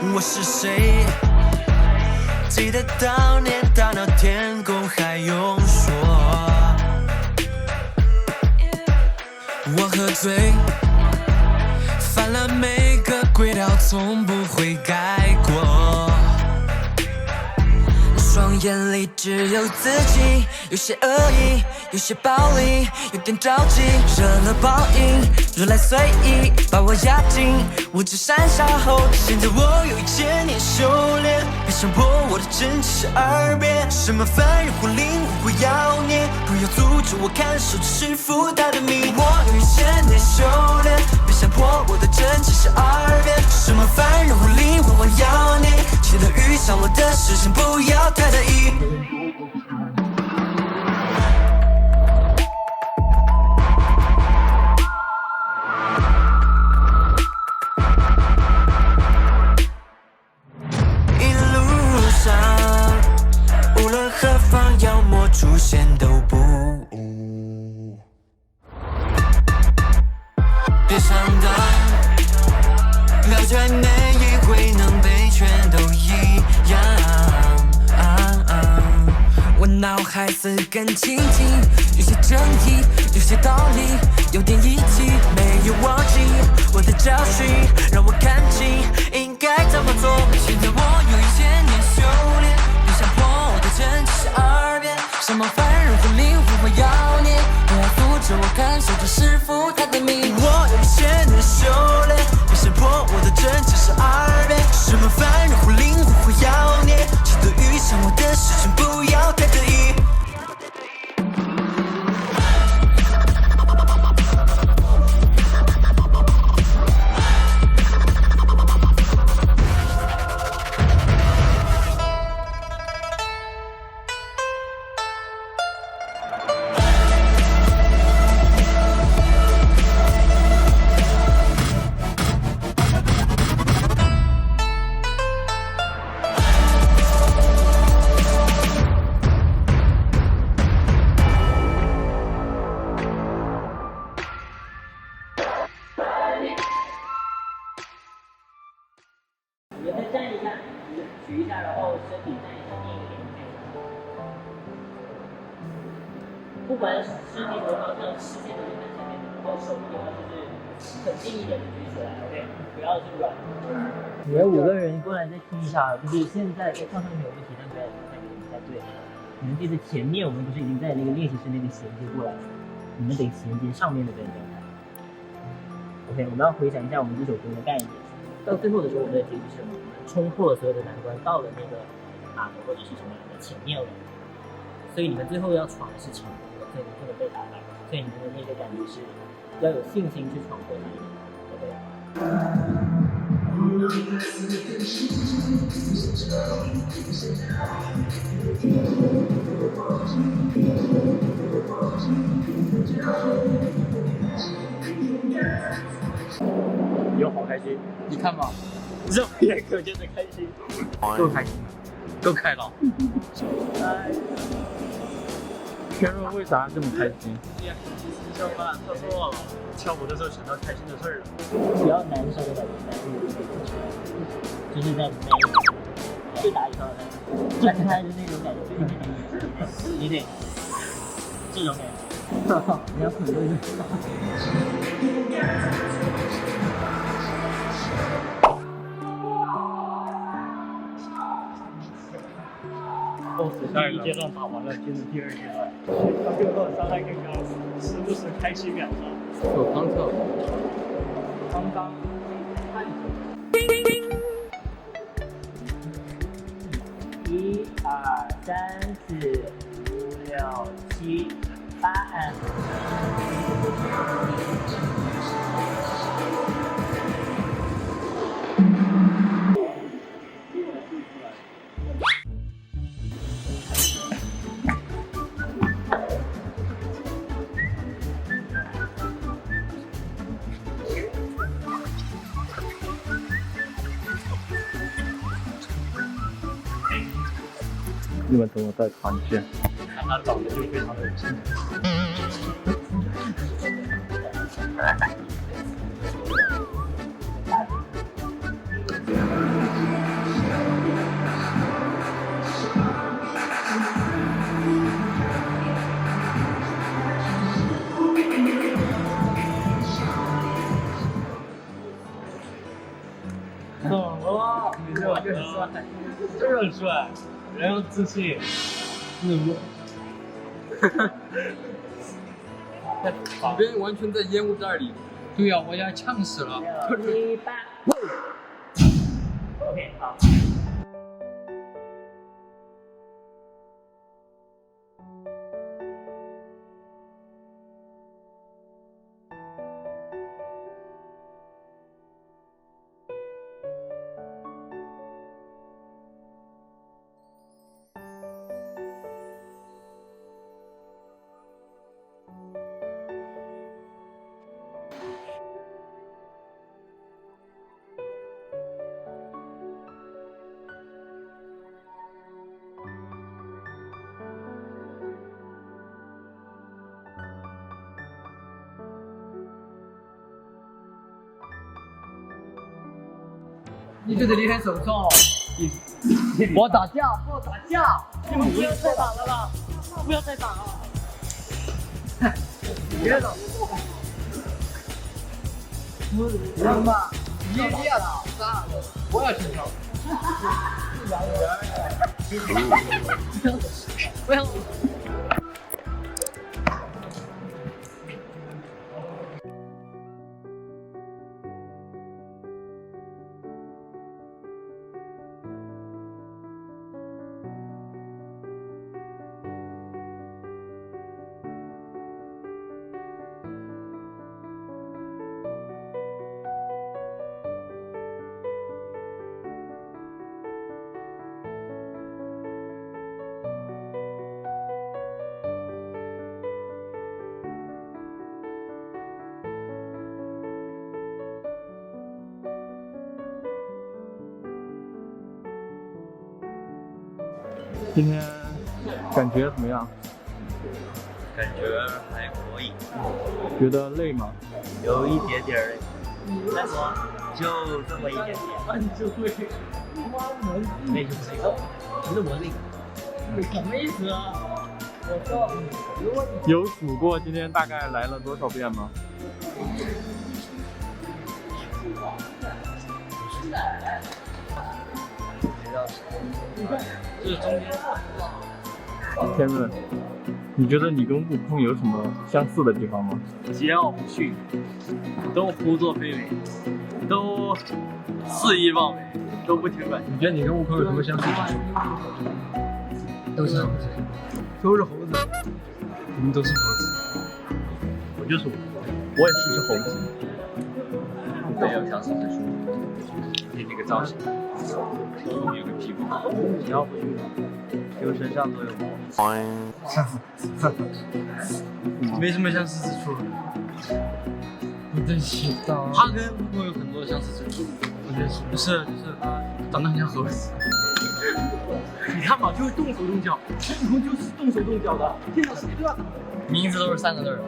我是谁？记得当年大闹天宫还用说，我喝醉，犯了每个轨道，从不会改过。双眼里只有自己，有些恶意，有些暴力，有点着急，惹了报应，如来随意把我压进无知山下后，现在我有1000年修炼，别强迫我的真只是耳边，什么凡人或灵魂或妖孽，不要阻止我看守着师父他的命。我有1000年修炼，别强迫我的真只是耳边，什么凡人或灵魂或妖孽，记得遇上我的事情不要太在意。一路上，无论何方妖魔出现都不别上当，了解每一回能被全都一样。我脑海四根清净，有些正义，有些道理，有点义气，没有忘记我的教训，让我看清应该怎么做。现在我有1000年修炼，别强迫我的真只是耳边，什么凡人或灵魂或妖孽，不要阻止我看守着师父他的命。我有1000年修炼，别强迫我的真只是耳边，什么凡人或灵魂或妖孽，记得遇上我的事情不要太得意。你们再站一下，举一下，然后身体站一下，拧一点。不管身体什么方向，视线都是看前面的，然后手一定要就是很近一点的举起来 ，OK， 不要是软。你们5个人过来再听一下，就是现在在跳上面有问题，但不要太对。你们这次前面我们不是已经在那个练习室那边衔接过来了，你们得衔接上面的人。OK， 我们要回想一下我们这首歌的概念。到最后的时候，我们的结局是我们冲破了所有的难关，到了那个塔或者是什么的前面了。所以你们最后要闯的是成功的，所以你不能被打败。所以你们的那个感觉是要有信心去闯破它的，对不对？有好开心，你看嘛，肉眼可见的开心，够开心，够开朗。天若为啥这么开心？知道吧？他说了，跳舞的时候想到开心的事儿了。只要男生的感觉，就是在被打一套的，展开的那种感觉，你得这种感觉，你要很多人。BOSS 第1阶段打完了，进入第2阶段，他更多的伤害更高，时不时开启感伤。手康特，刚刚看着。1、2、3、4、5、6、7、8。你们等我再看一下。看他长得就非常的有性格。怎么了？你这我就很帅，就是很帅，人有自信。旁边完全在烟雾袋里。对呀、我要呛死了。 1、8。OK， 好。你觉得你很受伤？我打架，我打架！你们不要再打了吧，不要再打了。别打！他妈，你也打，咋了？我要清场。不要！今天感觉怎么样？感觉还可以，觉得累吗？有一点点累。再说，就这么一点点。累就累，不是我累。什么意思啊？我告诉你，如果你有数过今天大概来了多少遍吗？这是中间。天润，你觉得你跟悟空有什么相似的地方吗？桀骜不驯，都胡作非为，都肆意妄为，都不听管。你觉得你跟悟空有什么相似之处？都是猴子，都是猴子，我们都是猴子。我就是我也是只猴子。没有相似之处。你这个造型，有个屁股，桀骜不驯，就身上都有毛。没什么相似之处。我真知道。他跟悟空有很多相似之处。我觉得是不是？就是他长得很像猴子。你看嘛，就是动手动脚，孙悟空就是动手动脚的，见到谁都要打。名字都是3个字儿。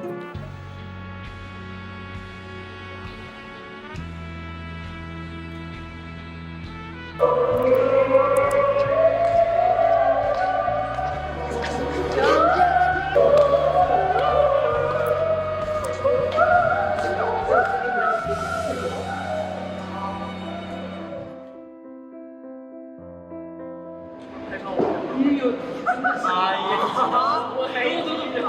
哎呀，我黑都特别好。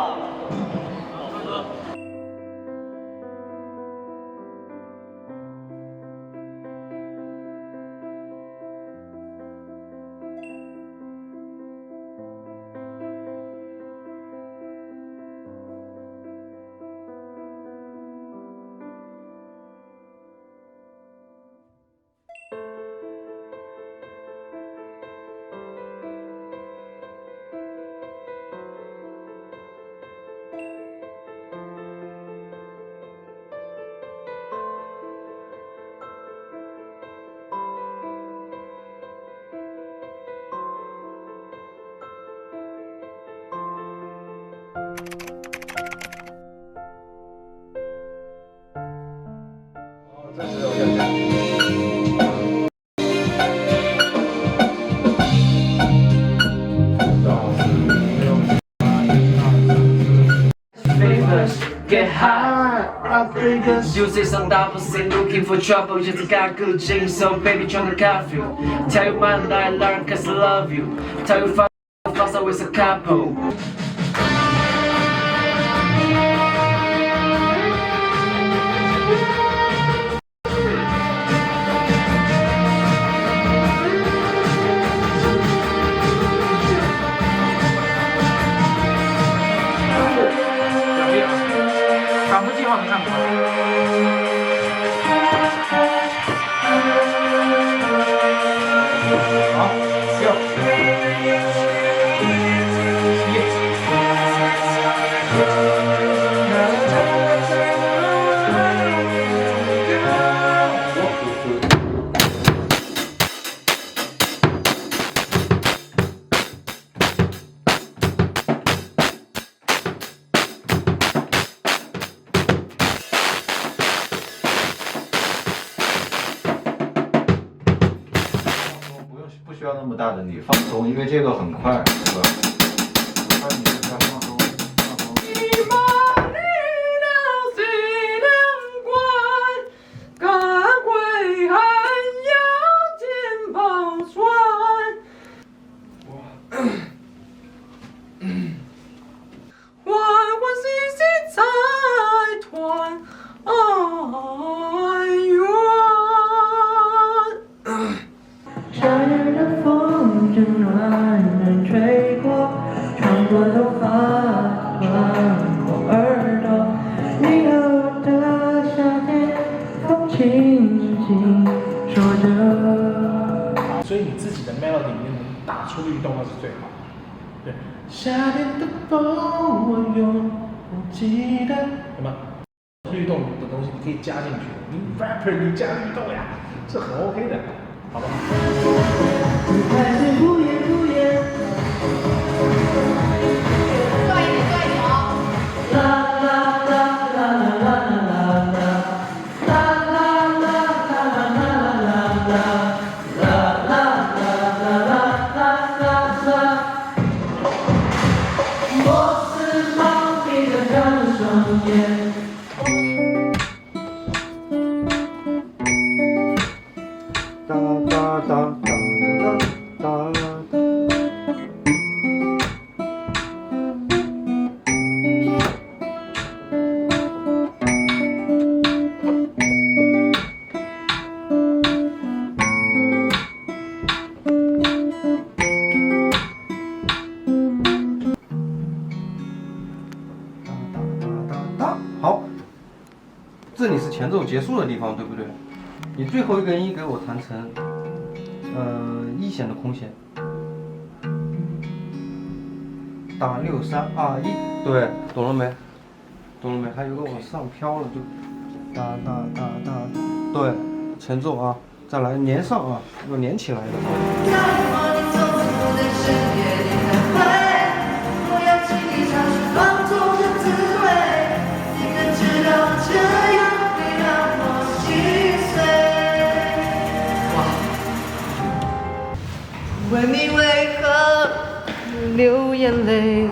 Get high. You say some double, say looking for trouble, just got good genes, so baby tryna cuff you. Tell your mind that I learn cause I love you. Tell you fast always a couple. 反复计划能看懂。好，6、不需要那么大的力，放松，因为这个很快，是吧？我看你这边放松，放松。夏日的风正暖暖吹过，穿过头发，穿过耳朵。你和我的夏天，风轻轻说着。所以你自己的 melody 里面能打出律动，那是最好。对，夏天的风我永不记得，有吗？律动的东西你可以加进去，你 rapper 你加律动呀，是很 OK 的。好吧。你还是不言不言。对一点对一点哦。啦啦啦啦啦啦啦啦啦啦啦啦啦啦啦。我是毛笔的干双眼。哒哒哒哒哒哒。好，这里是前奏结束的地方，对不对？你最后一个音给我弹成，一弦的空弦，打6、3、2、1，对，懂了没？懂了没？还有个往上飘了，就哒哒哒哒，对，前奏啊，再来连上啊，要连起来的。问你为何流眼泪？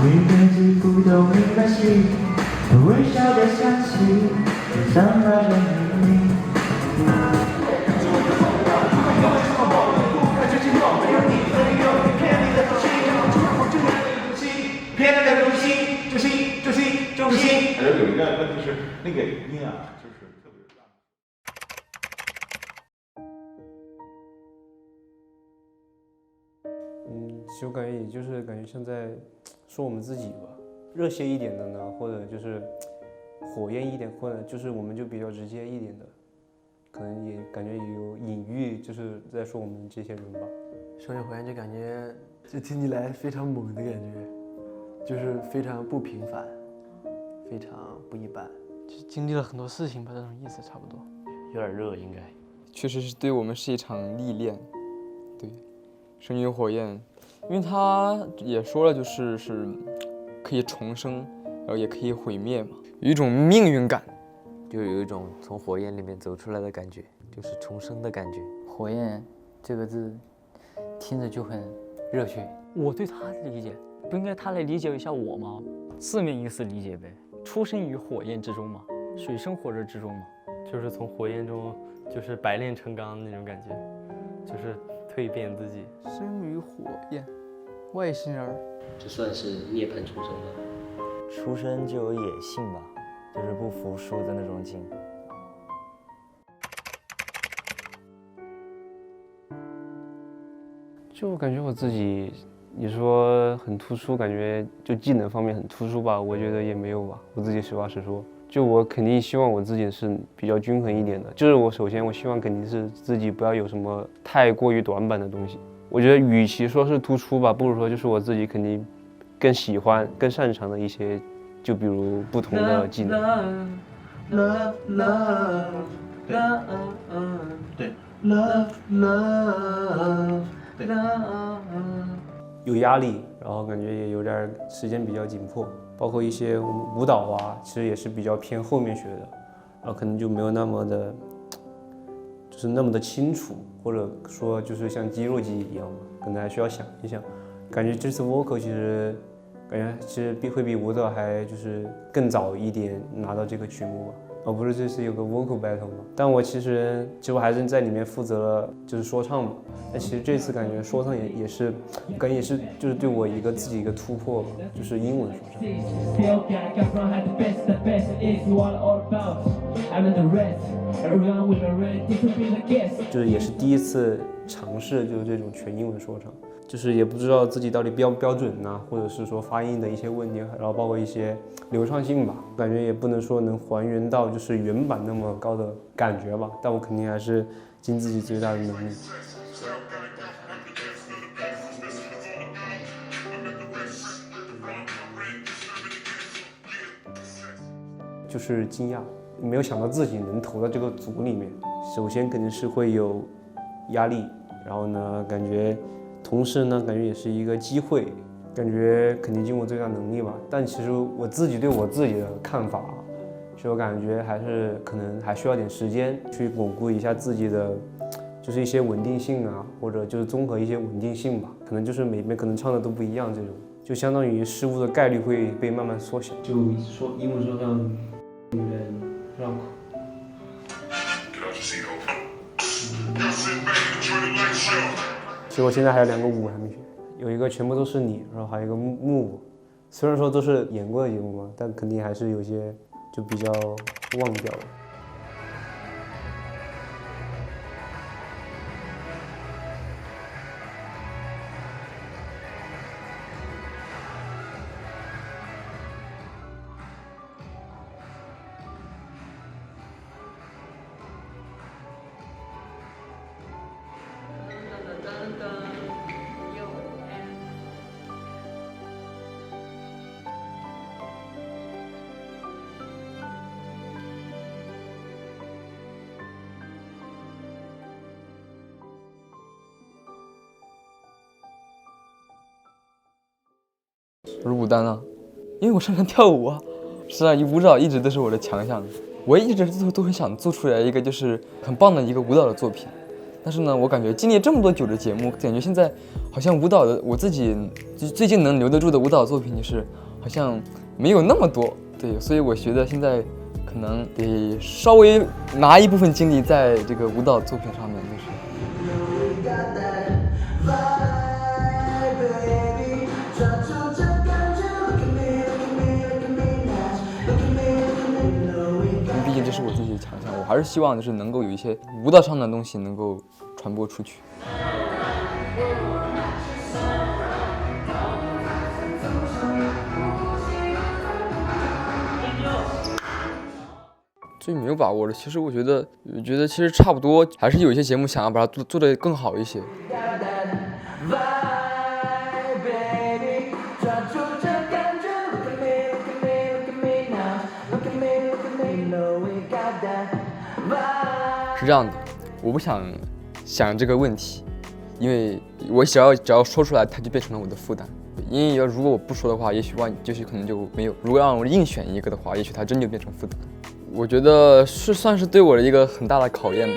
每个字不都没关系，微笑的香气，散发着秘密。还有一个问题是那个音啊，就是特别大。其实我感觉也就是感觉像在说我们自己吧，热血一点的呢，或者就是火焰一点，或者就是我们就比较直接一点的，可能也感觉也有隐喻，就是在说我们这些人吧。说起火焰就感觉就听起来非常猛的感觉，就是非常不平凡。非常不一般。就经历了很多事情吧，这种意思差不多。有点热，应该。确实是对我们是一场历练。对，生于火焰，因为他也说了，就是可以重生，然后也可以毁灭嘛，有一种命运感，就有一种从火焰里面走出来的感觉，就是重生的感觉。火焰这个字听着就很热血。我对他的理解，不应该他来理解一下我吗？字面意思理解呗，出生于火焰之中嘛，水深火热之中嘛，就是从火焰中就是百炼成钢那种感觉，就是蜕变自己。生于火焰，外星人，这算是涅槃重生吗？出生就有野性吧，就是不服输的那种劲。就感觉我自己，你说很突出，感觉就技能方面很突出吧，我觉得也没有吧。我自己实话实说，就我肯定希望我自己是比较均衡一点的。就是我首先我希望肯定是自己不要有什么太过于短板的东西。我觉得与其说是突出吧，不如说就是我自己肯定更喜欢、更擅长的一些，就比如不同的技能。对 ，love love。对，有压力，然后感觉也有点时间比较紧迫，包括一些舞蹈啊，其实也是比较偏后面学的，然后可能就没有那么的，就是那么的清楚，或者说就是像肌肉记忆一样嘛，可能还需要想一想。感觉这次 vocal 其实，感觉其实会比舞蹈还就是更早一点拿到这个曲目吧。不是这次有个 vocal battle 嘛，但我其实我还是在里面负责了就是说唱嘛。但其实这次感觉说唱也是，感觉也是就是对我自己一个突破吧，就是英文说唱。就是也是第一次尝试就是这种全英文说唱。就是也不知道自己到底标准呐，或者是说发音的一些问题，然后包括一些流畅性吧，感觉也不能说能还原到就是原版那么高的感觉吧，但我肯定还是尽自己最大的能力。就是惊讶，没有想到自己能投到这个组里面。首先肯定是会有压力，然后呢，感觉。同时呢，感觉也是一个机会，感觉肯定尽我最大能力吧。但其实我自己对我自己的看法，是我感觉还是可能还需要点时间去巩固一下自己的，就是一些稳定性啊，或者就是综合一些稳定性吧。可能就是每边可能唱的都不一样，这种就相当于失误的概率会被慢慢缩小。就说英文说唱有点绕口。其实我现在还有2个舞还没学，有一个全部都是你，然后还有一个木舞。虽然说都是演过的节目嘛，但肯定还是有些就比较忘掉了。我是舞担啊，因为我擅长跳舞啊。是啊，舞蹈一直都是我的强项。我一直都很想做出来一个就是很棒的一个舞蹈的作品。但是呢，我感觉经历这么多久的节目，感觉现在好像舞蹈的我自己最近能留得住的舞蹈作品就是好像没有那么多。对，所以我觉得现在可能得稍微拿一部分精力在这个舞蹈作品上面，就是。毕竟这是我自己的强项，我还是希望就是能够有一些舞蹈上的东西能够传播出去。最没有把握的，其实我觉得其实差不多，还是有一些节目想要把它做得更好一些。是这样的，我不想想这个问题，因为我只要说出来，它就变成了我的负担。因为如果我不说的话，也许可能就没有。如果让我硬选一个的话，也许它真就变成负担。我觉得算是对我的一个很大的考验吧。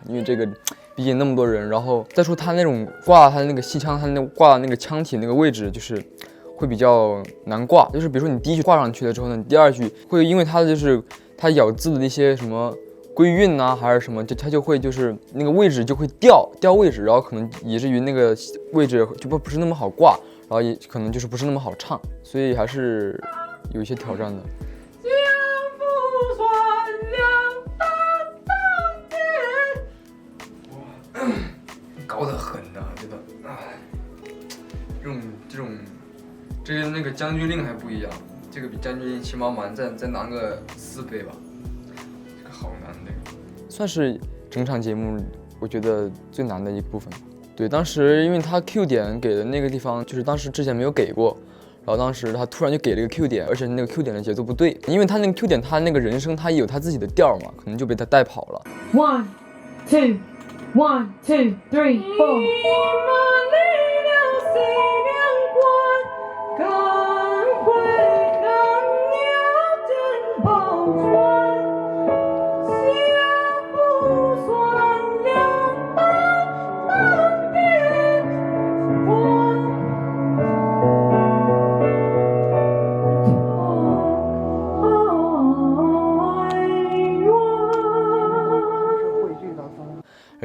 因为这个，毕竟那么多人，然后再说他那种挂他那个气枪，他那挂那个枪体那个位置，就是会比较难挂。就是比如说你第一句挂上去了之后呢，你第二句会因为它的就是它咬字的那些什么归韵啊，还是什么，它就会就是那个位置就会掉位置，然后可能以至于那个位置就不是那么好挂，然后也可能就是不是那么好唱，所以还是有一些挑战的。高得很的，这个这跟那个将军令还不一样，这个比将军令起码再难个4倍吧，这个好难的，算是整场节目我觉得最难的一部分吧。对，当时因为他 Q 点给的那个地方，就是当时之前没有给过，然后当时他突然就给了一个 Q 点，而且那个 Q 点的节奏不对，因为他那个 Q 点他那个人声他也有他自己的调嘛，可能就被他带跑了。1 2 1 2 3 4。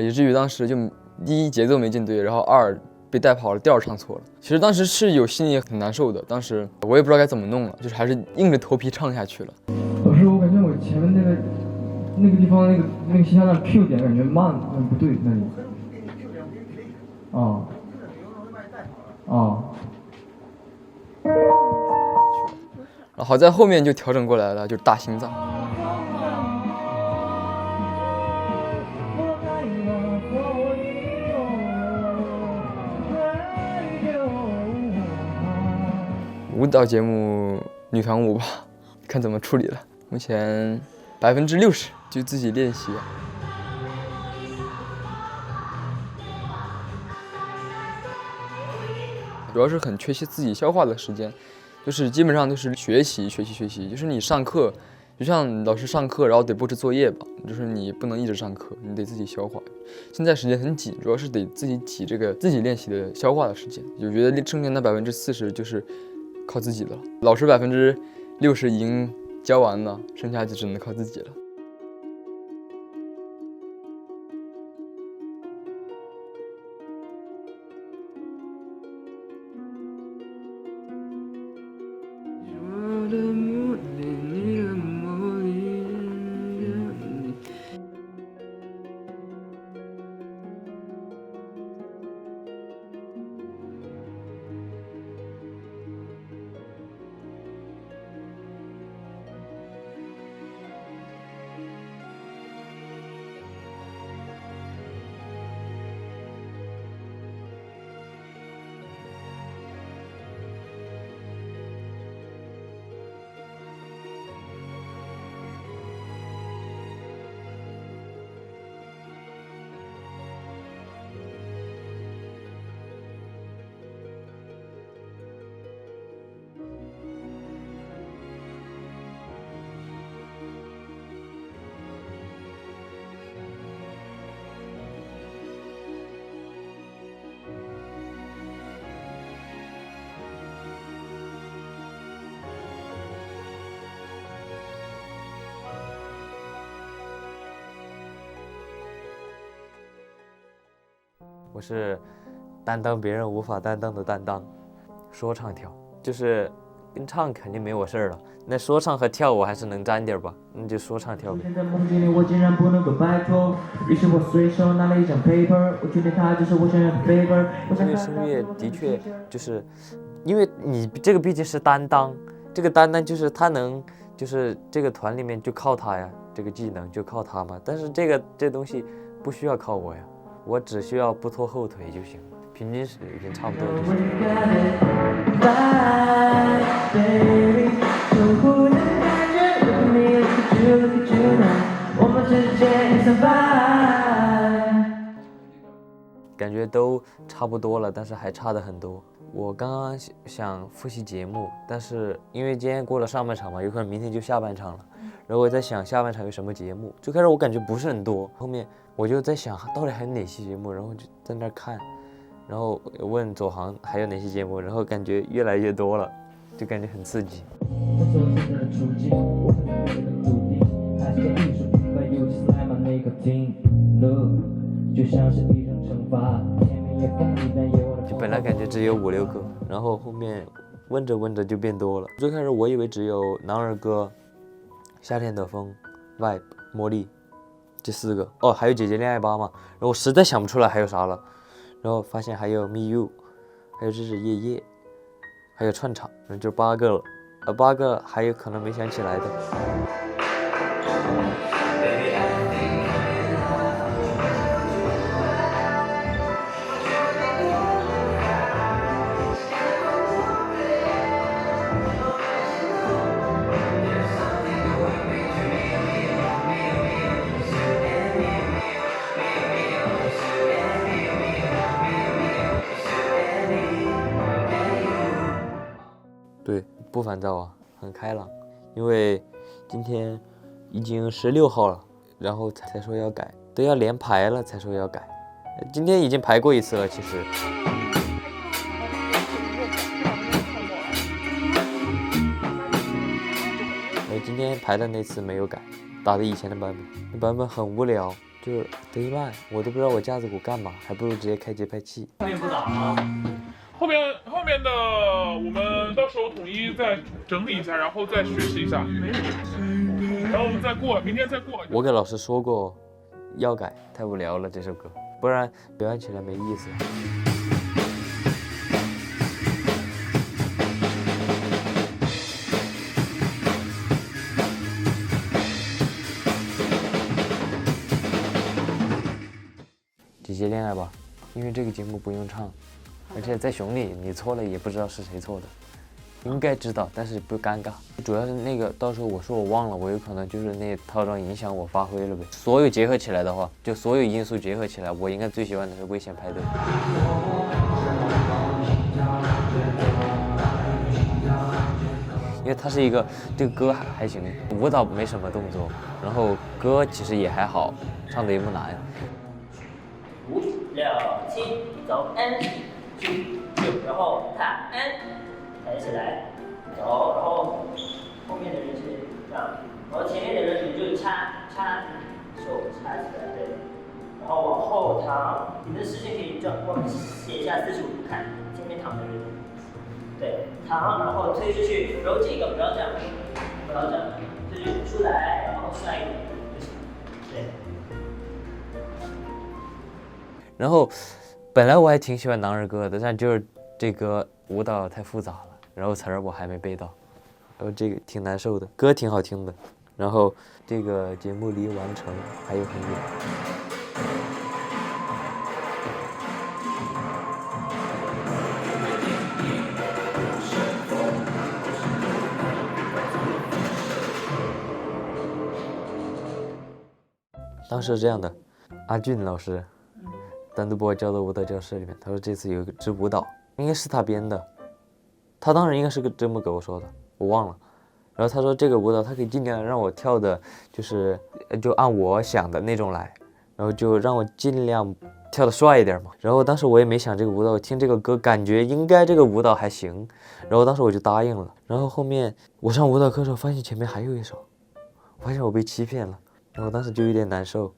以至于当时就第一节奏没进对，然后2被带跑了，调唱错了。其实当时是有心里很难受的，当时我也不知道该怎么弄了，就是还是硬着头皮唱下去了。老师，我感觉我前面那个地方那个气枪的 Q 点感觉慢，不对那里。然后好在后面就调整过来了，就是大心脏。舞蹈节目女团舞吧，看怎么处理了。目前60%就自己练习。主要是很缺席自己消化的时间，就是基本上都是学习。就是你上课，就像老师上课，然后得布置作业吧，就是你不能一直上课，你得自己消化。现在时间很紧，主要是得自己挤这个自己练习的消化的时间。我觉得剩下的40%就是靠自己了。老师60%已经教完了，剩下就只能靠自己了。我是担当别人无法担当的担当，说唱跳，就是跟唱肯定没我事儿了。那说唱和跳舞还是能沾点吧，那就说唱跳呗。在梦境里我竟然不能够摆脱，于是我随手拿了一张 paper， 我确定它就是我想要的 paper。因为声乐的确就是，因为你这个毕竟是担当，这个担当就是他能，就是这个团里面就靠他呀，这个技能就靠他嘛。但是这东西不需要靠我呀。我只需要不拖后腿就行。平均水平差不多就行。感觉都差不多了，但是还差的很多。我刚刚想复习节目，但是因为今天过了上半场嘛，有可能明天就下半场了。然后我在想下半场有什么节目，最开始我感觉不是很多，后面我就在想到底还有哪些节目，然后就在那看，然后问左航还有哪些节目，然后感觉越来越多了，就感觉很刺激。就本来感觉只有5、6个，然后后面问着问着就变多了。最开始我以为只有男儿歌、夏天的风、vibe、茉莉这4个，哦，还有姐姐恋爱吧嘛，然后我实在想不出来还有啥了，然后发现还有 me you， 还有日日夜夜，还有串场，然后就8个了，8个还有可能没想起来的。对，不烦躁啊，很开朗，因为今天已经16号了，然后才说要改，都要连排了才说要改，今天已经排过一次了，其实。今天排的那次没有改，打的以前的版本，那版本很无聊，就是忒慢，我都不知道我架子鼓干嘛，还不如直接开节拍器。后面不打啊。后面的我们到时候统一再整理一下，然后再学习一下，然后明天再过。我给老师说过要改，太无聊了这首歌，不然表演起来没意思。姐姐恋爱吧，因为这个节目不用唱。而且在熊里，你错了也不知道是谁错的，应该知道，但是不尴尬。主要是那个，到时候我说我忘了，我有可能就是那套装影响我发挥了呗。所有结合起来的话，就所有因素结合起来，我应该最喜欢的是危险派对。因为它是一个，这个歌还行，舞蹈没什么动作，然后歌其实也还好，唱的也不难。5、6、7，走 N。然后踏 N， 抬起来，走，然后后面的人是这样，然后前面的人你就叉手叉起来，对，然后往后躺，你的视线可以这样往斜下45度看前面躺的人，对，躺，然后推出去，然后这个不要这样，这就出来，然后下一个就行，对。然后。本来我还挺喜欢男儿歌的，但就是这个舞蹈太复杂了，然后词儿我还没背到，然后这个挺难受的，歌挺好听的，然后这个节目离完成还有很远。当时是这样的，阿俊老师。单独把我叫到舞蹈教室里面，他说这次有一个支舞蹈，应该是他编的，他当时应该是这么跟我说的，我忘了。然后他说这个舞蹈他可以尽量让我跳的，就按我想的那种来，然后就让我尽量跳得帅一点嘛。然后当时我也没想这个舞蹈，我听这个歌感觉应该这个舞蹈还行，然后当时我就答应了。然后后面我上舞蹈课的时候发现前面还有一首，我发现我被欺骗了，然后当时就有点难受。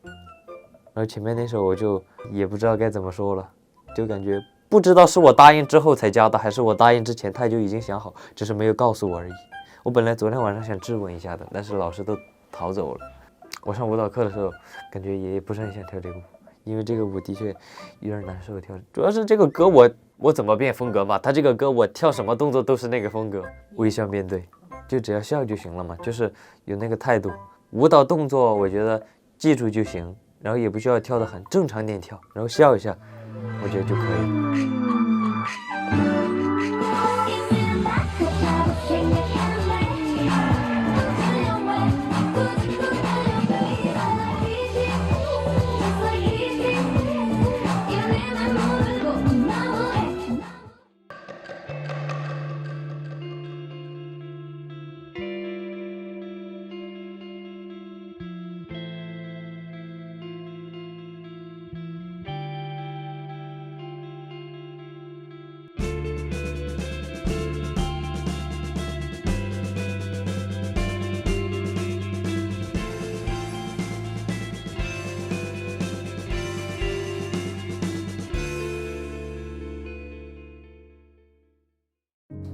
然后前面那首我就也不知道该怎么说了，就感觉不知道是我答应之后才加的，还是我答应之前他就已经想好，只是没有告诉我而已。我本来昨天晚上想质问一下的，但是老师都逃走了。我上舞蹈课的时候，感觉也不是很想跳这个舞，因为这个舞的确有点难受跳。主要是这个歌我怎么变风格嘛？他这个歌我跳什么动作都是那个风格，微笑面对，就只要笑就行了嘛，就是有那个态度。舞蹈动作我觉得记住就行。然后也不需要跳得很正常点跳，然后笑一下，我觉得就可以了。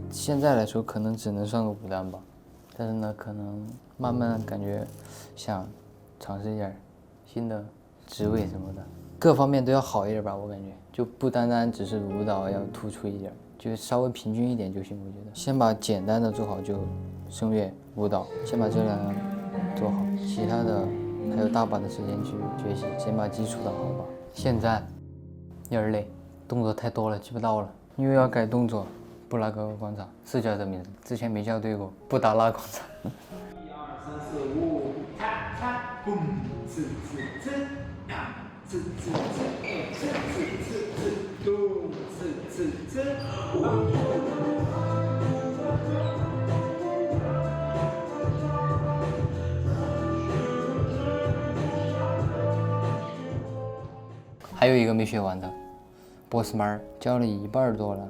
现在来说可能只能算个舞担吧，但是呢，可能慢慢感觉想尝试一点新的职位什么的，各方面都要好一点吧。我感觉就不单单只是舞蹈要突出一点，就稍微平均一点就行。我觉得先把简单的做好，就声乐、舞蹈，先把这两样做好，其他的还有大把的时间去学习，先把基础打好吧。现在有点累，动作太多了，记不到了，因为要改动作。布拉格广场是叫这名字，之前没叫对过，布达拉广场。1、2、3、4、5，擦擦，嘣，刺刺刺，呀，刺刺刺，刺刺刺刺，咚，刺刺刺。还有一个没学完的，波斯曼教了一半多了。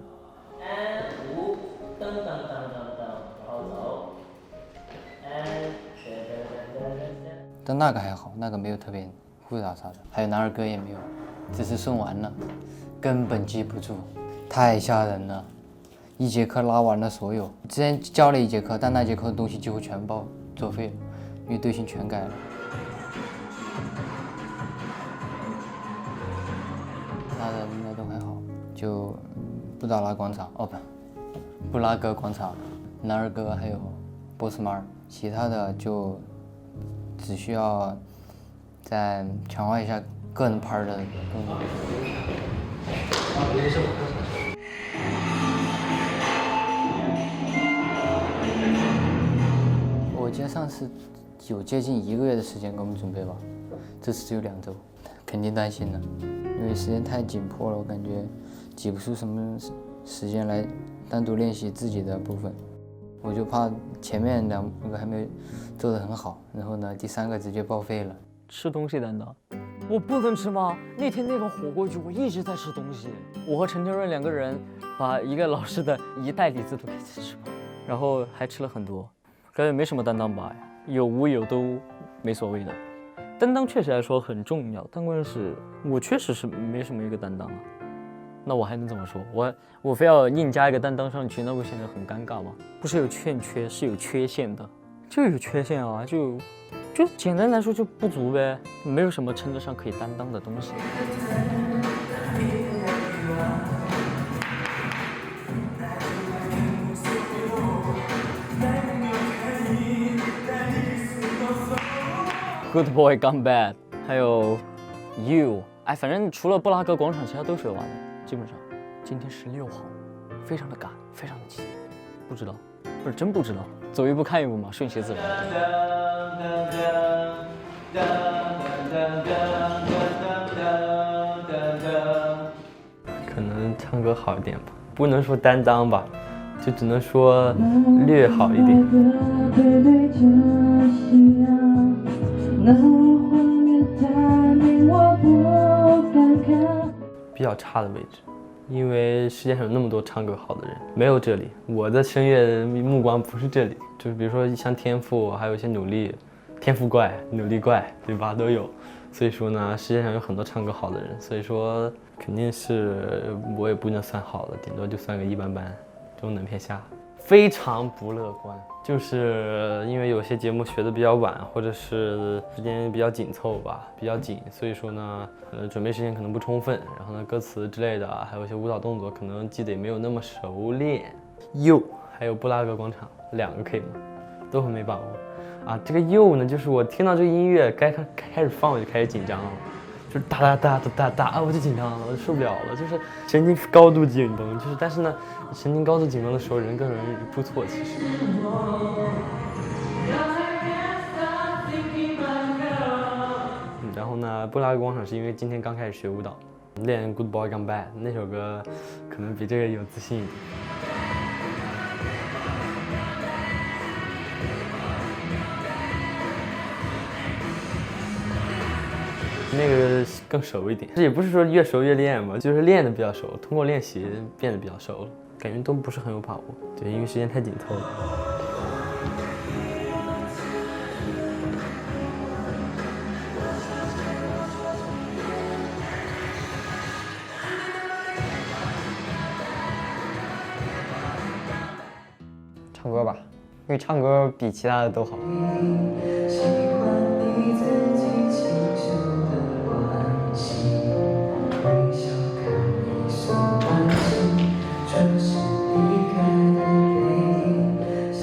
但那个还好，那个没有特别复杂啥的，还有男儿歌也没有，只是送完了，根本记不住，太吓人了。一节课拉完了所有，之前教了一节课，但那节课的东西几乎全报作废了，因为队形全改了。他的应该都还好，就布达拉广场，哦不，布拉格广场、男儿歌还有波斯曼，其他的就只需要再强化一下个人拍的动作。我记得上次有接近1个月的时间给我们准备吧，这次只有2周，肯定担心了，因为时间太紧迫了，我感觉挤不出什么时间来单独练习自己的部分。我就怕前面2个还没有做得很好，然后呢，第3个直接报废了。吃东西担当，我不能吃吗？那天那个火锅局，我一直在吃东西。我和陈天润2个人把一个老师的1袋李子都给吃完，然后还吃了很多，感觉没什么担当吧，有无有都没所谓的。担当确实来说很重要，但关键是我确实是没什么一个担当啊。那我还能怎么说？我非要硬加一个担当上去，那不显得很尴尬吗？不是有欠缺，是有缺陷的，就有缺陷啊，就简单来说就不足呗，没有什么称得上可以担当的东西。Good boy gone bad， 还有 You， 哎，反正除了布拉格广场，其他都学完了。基本上，今天16号，非常的赶，非常的急，不知道，不是真不知道，走一步看一步嘛，顺其自然。可能唱歌好一点吧，不能说担当吧，就只能说略好一点。比较差的位置，因为世界上有那么多唱歌好的人，没有这里。我的声乐目光不是这里，就是比如说像天赋，还有一些努力，天赋怪、努力怪，对吧？都有。所以说呢，世界上有很多唱歌好的人，所以说肯定是我也不能算好的，顶多就算个一般般，中等偏下。非常不乐观，就是因为有些节目学的比较晚，或者是时间比较紧凑吧，比较紧，所以说呢，准备时间可能不充分，然后呢，歌词之类的，还有一些舞蹈动作可能记得也没有那么熟练。还有布拉格广场2个 K 嘛，都很没把握啊。这个呢，就是我听到这个音乐开始放我就开始紧张了，就就是哒哒哒哒哒哒啊，我就紧张了，我就受不了了，就是神经高度紧绷，就是但是呢，神经高度紧绷的时候，人更容易出错，其实。然后呢，布拉格广场是因为今天刚开始学舞蹈，练 Good Boy Gone Bad 那首歌，可能比这个有自信一点。那个更熟一点，这也不是说越熟越练嘛，就是练的比较熟，通过练习变得比较熟了，感觉都不是很有把握，对，因为时间太紧凑了。唱歌吧，因为唱歌比其他的都好。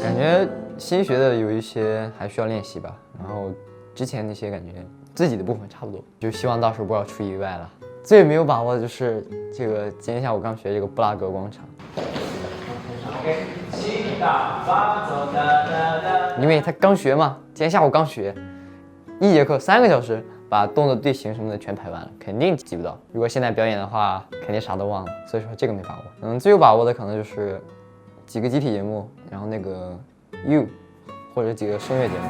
感觉新学的有一些还需要练习吧，然后之前那些感觉自己的部分差不多，就希望到时候不要出意外了。最没有把握的就是这个今天下午刚学这个布拉格广场。因为他刚学嘛，今天下午刚学，1节课3个小时，把动作、队形什么的全排完了，肯定记不到。如果现在表演的话，肯定啥都忘了。所以说这个没把握。最有把握的可能就是几个集体节目，然后那个 You 或者几个声乐节目。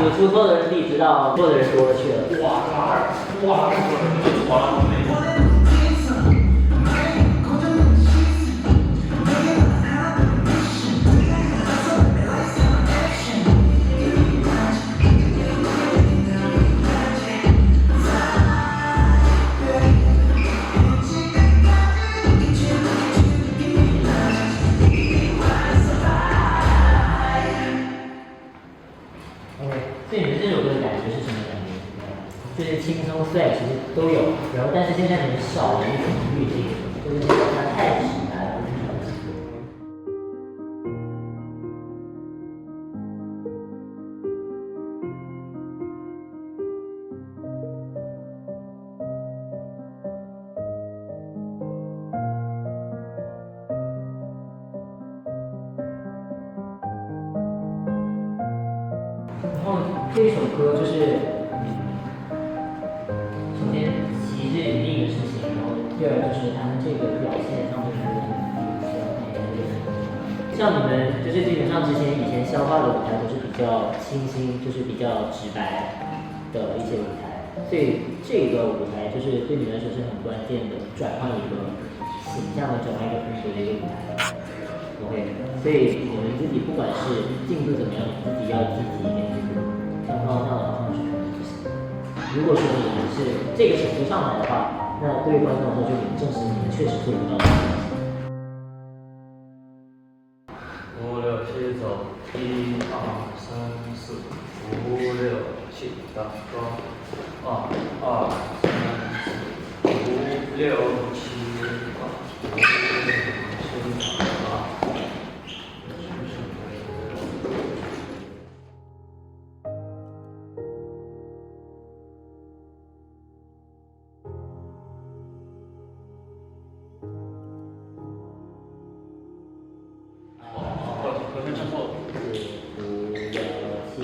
有出错的人自己知道，错的人多了去了。哇，对你们这首歌的感觉是什么感觉？就是轻松 swag 其实都有，然后但是现在你们少了一种滤镜，就是觉得它太直白了。然后这首歌就是，首先其实另一个事情，然后第二就是他们这个表现上面的像你们就是基本上之前以前消化的舞台都是比较清新，就是比较直白的一些舞台，所以这个舞台就是对你们来说是很关键的，转换一个形象的转换一个风格的一个舞台。OK， 所以你们自己不管是进度怎么样，自己要积极一点，看方向的方式就行。如果说你们是这个程度上来的话，那对于观众来说就证实你们确实做不到。5、6、7走，1、2、3、4、5、6、7打桩，2、2、3、4、5、6、7、8、5、6、7、8。和声正错。4、5、6、7、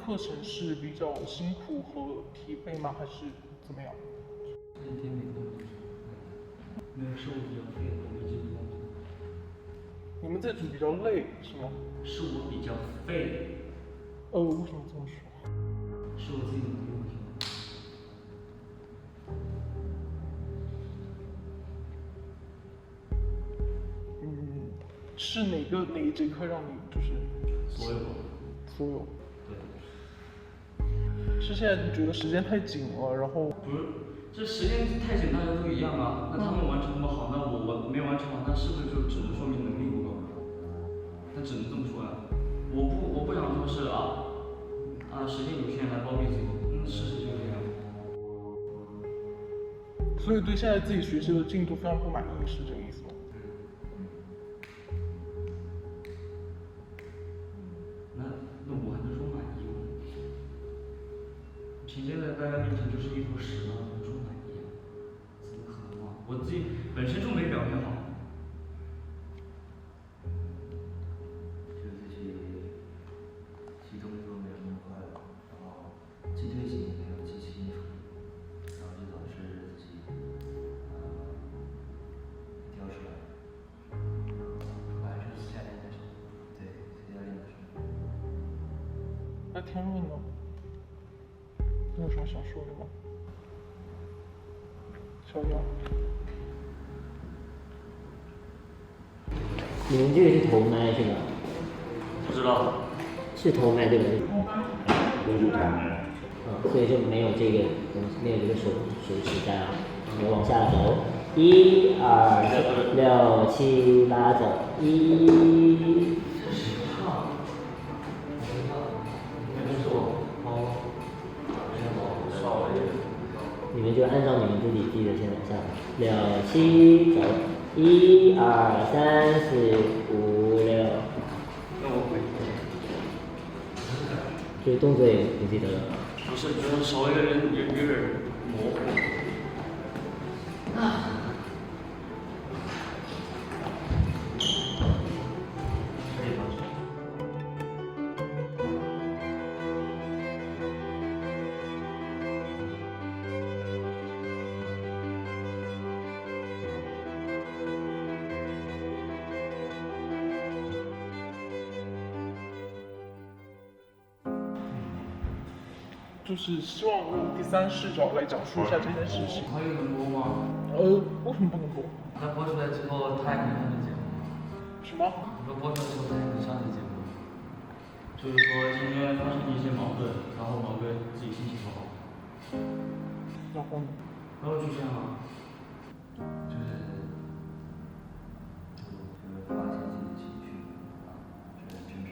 课程是比较辛苦和疲惫吗？还是怎么样？今天每天都是，没有是我比较废，我们基本上。你们这组比较累是吗？是我比较废。为什么这么说？是我自己的问题。是哪一节课让你就是？所有。所有。对。是现在你觉得时间太紧了，然后？不是，这时间太紧，大家都一样啊。那他们完成不好，那我没完成好，那是不是就只能说明能力不够？那只能这么说呀。我不想说是时间有限来包庇自己，事实就是这样。所以对现在自己学习的进度非常不满意，是这个意思吗？那我还能说满意吗？呈现在大家面前就是一坨屎了，能说满意？怎么可能啊？我自己本身就没表现好。就自己记动作没有那么快了，然后记对形也没有记清楚，然后就导致自己掉出来。反正就是私下练的时候，对，私下练的时候。那天润呢？你有什么想说的吗？小鸟。你们这个是头麦是吧？不知道。是头麦对吧？所以就没有这个东西，没有这个手持在啊。我们往下走，1、2、6、7、8走，1。你们就按照你们自己记的现在下来，6、7走，1、2、3、4、5、6。那我会。这个动作也不记得了。不是，就是少一个人有点模糊。就是希望用第三视角来讲述一下这件事情。还有能播吗？为什么不能播？他播出来之后，他也能上这节目。什么？我说播出来之后，他也能上这节目。就是说今天发生一些矛盾，然后毛哥自己心情不好。然后呢？然后就这样啊。就是发泄自己的情绪，这很正常。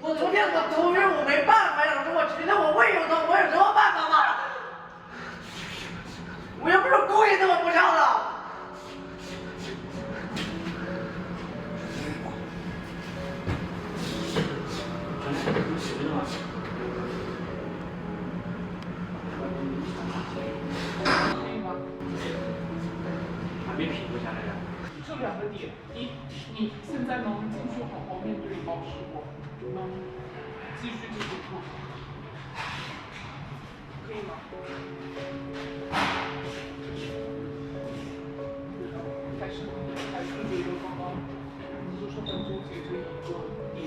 我昨天我头晕，我没办法，老师，我觉得我胃有痛，我有什么办法吗？我又不是故意这么不上的。还没品过下来呀。这2个点，你现在能继续好好面对老师吗？能继续这个课，可以吗？还是觉得刚刚你就是很纠结这一个点，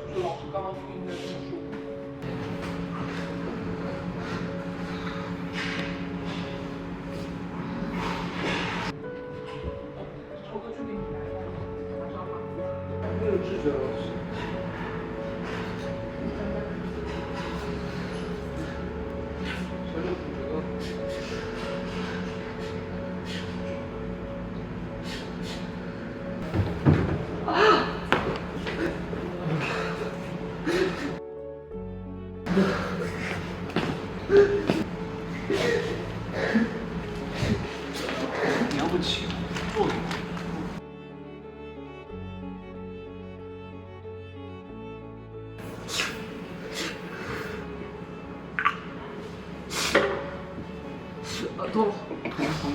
就是老师刚刚不应该这么说。超哥去给你来了，马上吗？没有拒绝老师。你要不起，坐着。痛，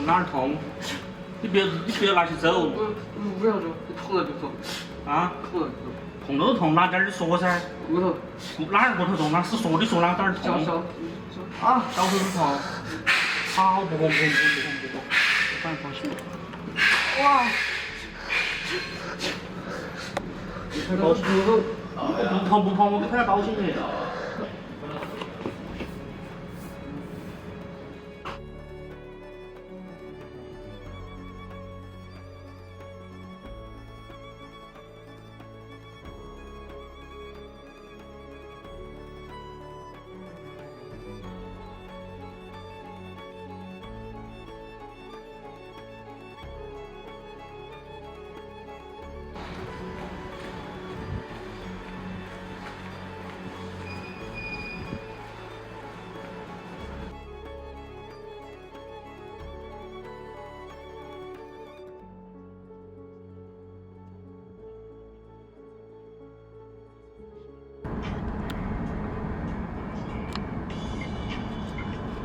哪儿痛？你别拿起走。不要走，痛了就走。啊？痛了就走。痛都痛，哪点儿你说噻？骨头。哪儿骨头痛？哪是说你说哪点儿痛？啊，小手指头。好，不痛。放心。哇！高兴以后，不痛，我给他高兴去。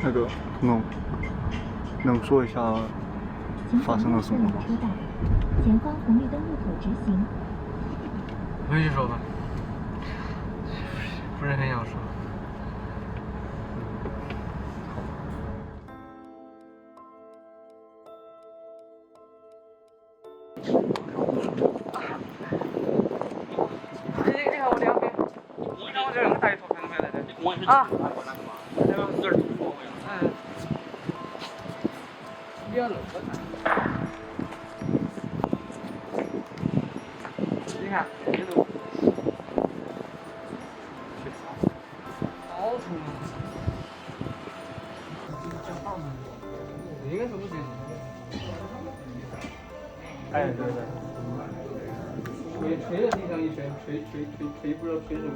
那个能说一下发生了什么吗？前方红绿灯路口直行。回去说吧，不是很想说。你看我两边，你看我这大一头看到没有来着？啊。不要冷你看，这都好痛啊！应该是不行。哎，对。吹在地上一吹，吹不知道吹什么。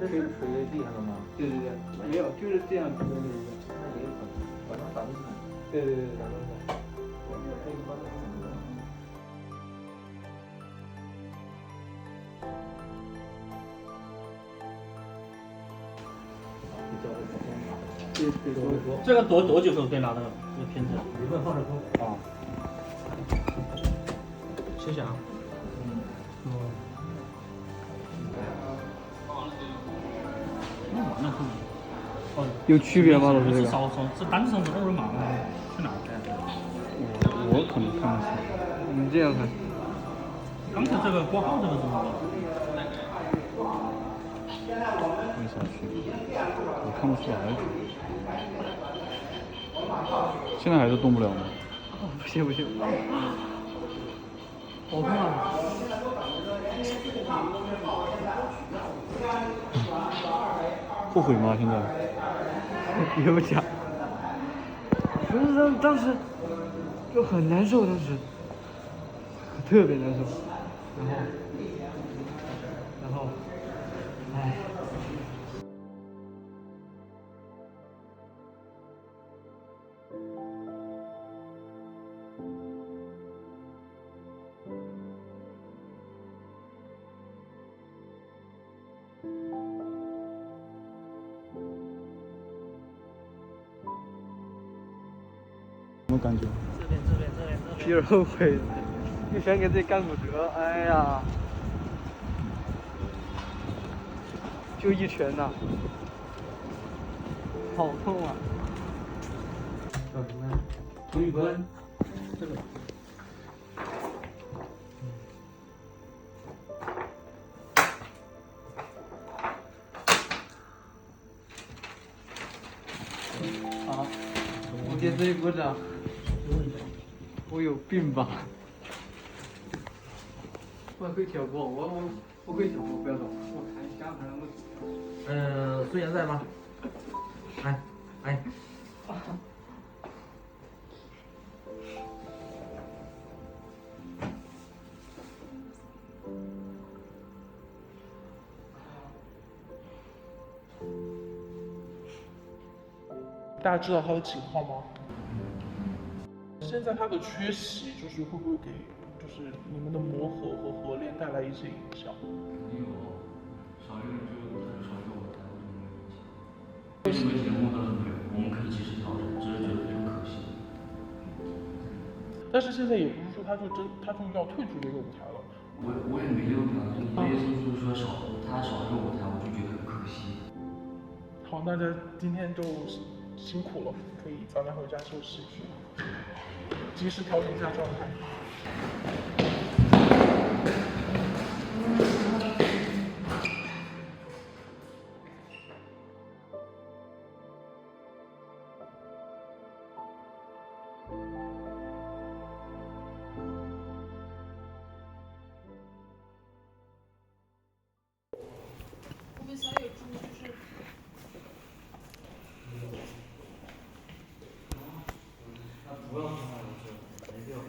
这是吹在地上的吗？对，没有，就是这样吹的。那也有可能，晚上打不出来。对，打不出来。这个多久时候可以拿到这个片子？一份放着空。啊。谢谢啊。有区别吗？老师这个？这单子上这个嘛，去哪看？我可能看不出来。你这样看。刚才这个挂号这个是什么？没啥区别，我看不出来。现在还是动不了吗？不行。好痛啊！后悔吗？现在？有讲。不是当时就很难受，当时特别难受，然后，唉。什么感觉？有点后悔，就想给自己干骨折，哎呀，就一拳呐，好痛啊！叫什么？涂玉坤，这个。好，我给自己鼓掌。我有病吧？我还可以跳舞，我可以跳舞，不要动。我看一下，看我。孙岩在吗？哎。大家知道他的情况吗？现在他的缺席，就是会不会给就是你们的磨合和合练带来一些影响？没有，少一个人就少一个舞台，我就没有影响。为什么节目到了没有？我们可以及时调整，只是觉得非常可惜。但但是现在也不是说他就要退出这个舞台了。我也没有呢，你的意思就是说他少一个舞台，我就觉得很可惜。好，那这今天就辛苦了，可以早点回家休息，及时调整一下状态。我们小野猪就是。不要说话了，没必要怕。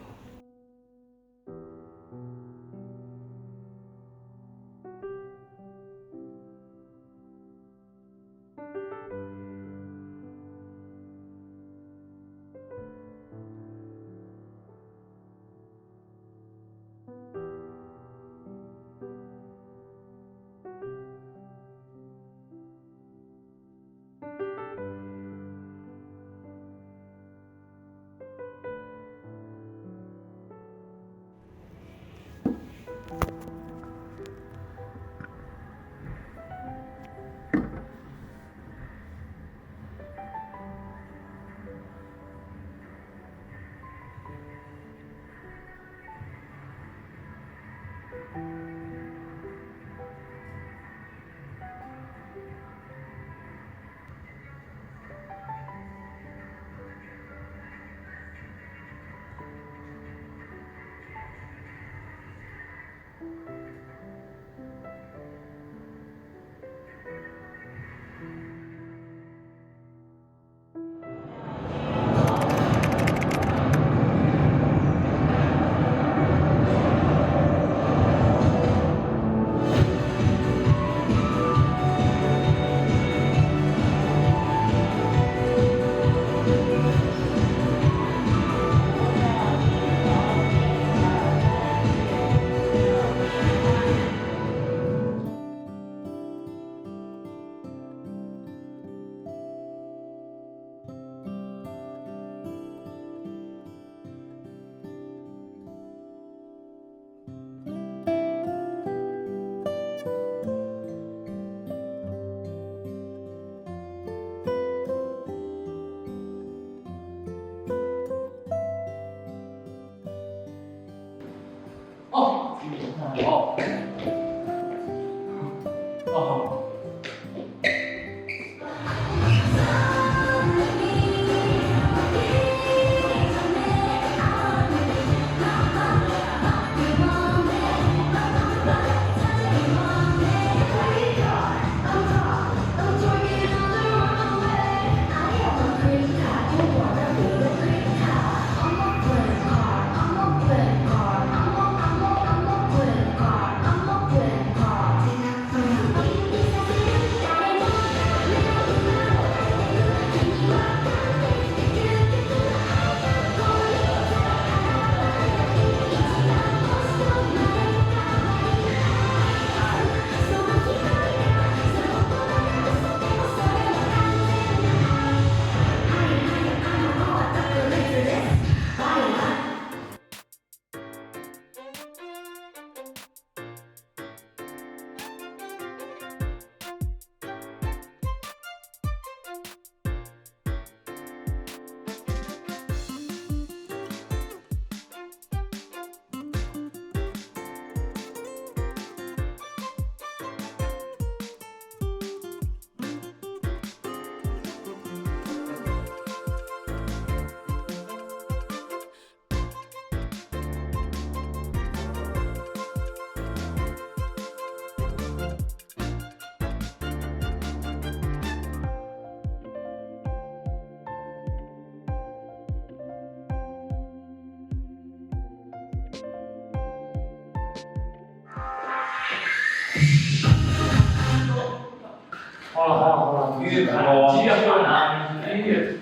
好了，音乐看了，几点半啊？音乐。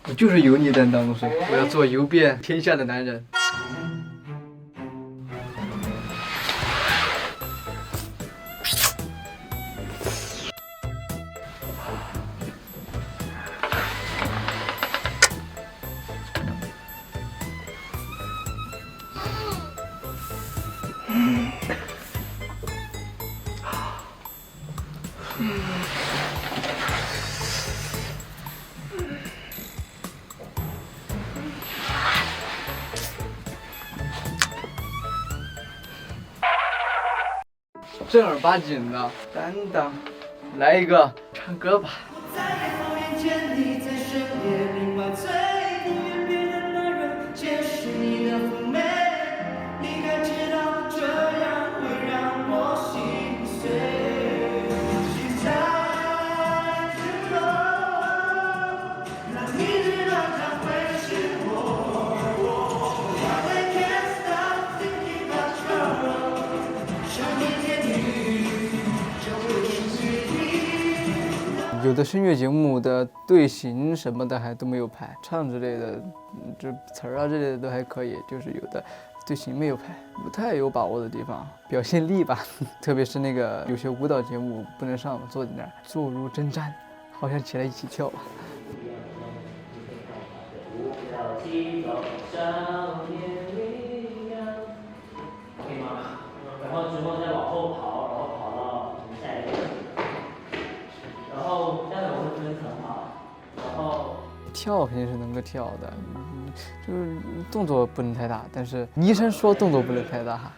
我就是油腻担当，我要做游遍天下的男人。正儿八经的担当，来一个唱歌吧。有的声乐节目的队形什么的还都没有排，唱之类的，就词儿啊之类的都还可以，就是有的队形没有排，不太有把握的地方，表现力吧，特别是那个有些舞蹈节目不能上，坐在那儿坐如针毡，好想起来一起跳吧。然后之后再往后跑，然后跑到下一个。然后待会我会分层跑，然后跳肯定是能够跳的，就是动作不能太大，但是医生说动作不能太大。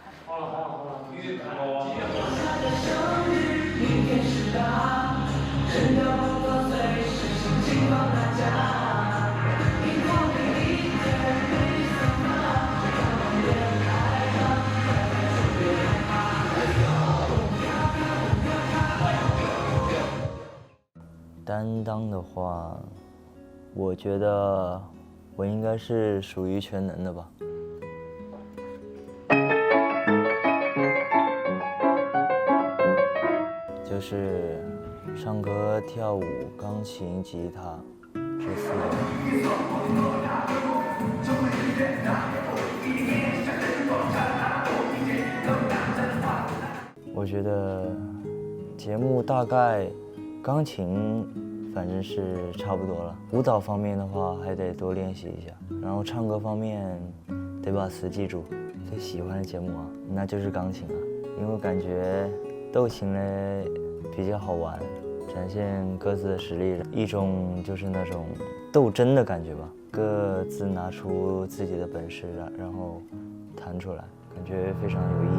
担当的话，我觉得我应该是属于全能的吧。就是唱歌、跳舞、钢琴、吉他这4个。我觉得节目大概钢琴反正是差不多了，舞蹈方面的话还得多练习一下，然后唱歌方面得把词记住。最喜欢的节目啊，那就是钢琴了，因为感觉斗琴呢比较好玩，展现各自的实力，一种就是那种斗争的感觉吧，各自拿出自己的本事，然后弹出来，感觉非常有意义。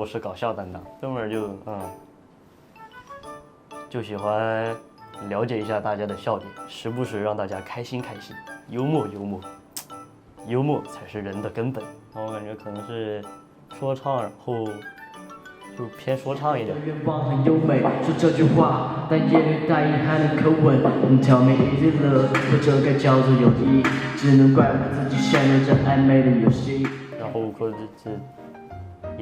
是搞笑担当，哥们儿就喜欢了解一下大家的笑点，时不时让大家开心开心，幽默幽默才是人的根本。然后我感觉可能是说唱，然后就偏说唱一点。愿望很优美，说这句话，但也略带遗憾的口吻。Tell me is it love， 或者该叫做友谊，只能怪我自己陷入这暧昧的游戏。然后说这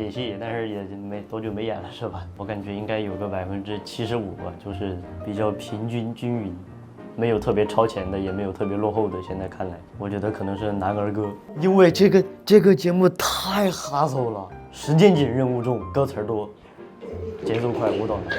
演戏，但是也没多久没演了，是吧？我感觉应该有个75%吧，就是比较平均均匀。没有特别超前的，也没有特别落后的。现在看来，我觉得可能是男儿歌，因为这个节目太哈手了，时间紧，任务重，歌词多，节奏快，舞蹈难。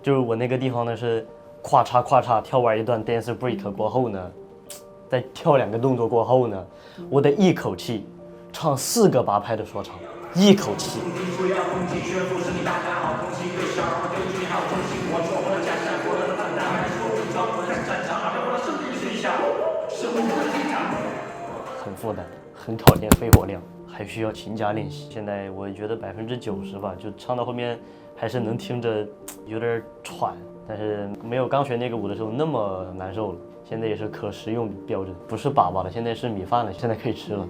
就是我那个地方呢是咵嚓咵嚓跳完一段 dance break 过后呢。再跳2个动作过后呢，我得一口气唱4个8拍的说唱，一口气。很负担，很考验肺活量，还需要勤加练习。现在我觉得90%吧，就唱到后面还是能听着有点喘，但是没有刚学那个舞的时候那么难受了。现在也是可食用标准，不是粑粑了，现在是米饭了，现在可以吃了。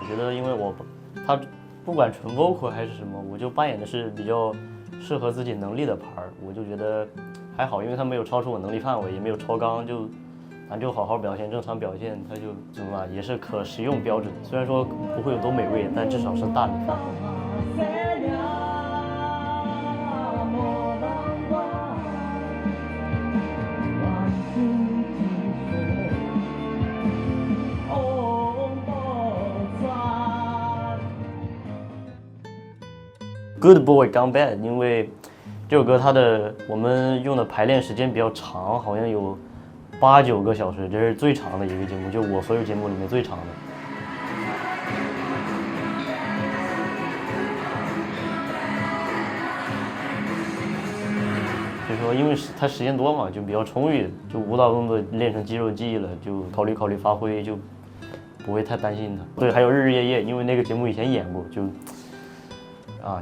我觉得，因为他不管纯 vocal 还是什么，我就扮演的是比较适合自己能力的牌儿，我就觉得还好，因为他没有超出我能力范围，也没有超纲，咱就好好表现，正常表现，他就怎么吧，也是可食用标准。虽然说不会有多美味，但至少是大米饭。Good Boy Gone Bad， 因为这首歌我们用的排练时间比较长，好像有8、9个小时，这是最长的一个节目，就我所有节目里面最长的。所以说，因为它时间多嘛，就比较充裕，就舞蹈动作练成肌肉记忆了，就考虑发挥，就不会太担心它。对，还有日日夜夜，因为那个节目以前演过，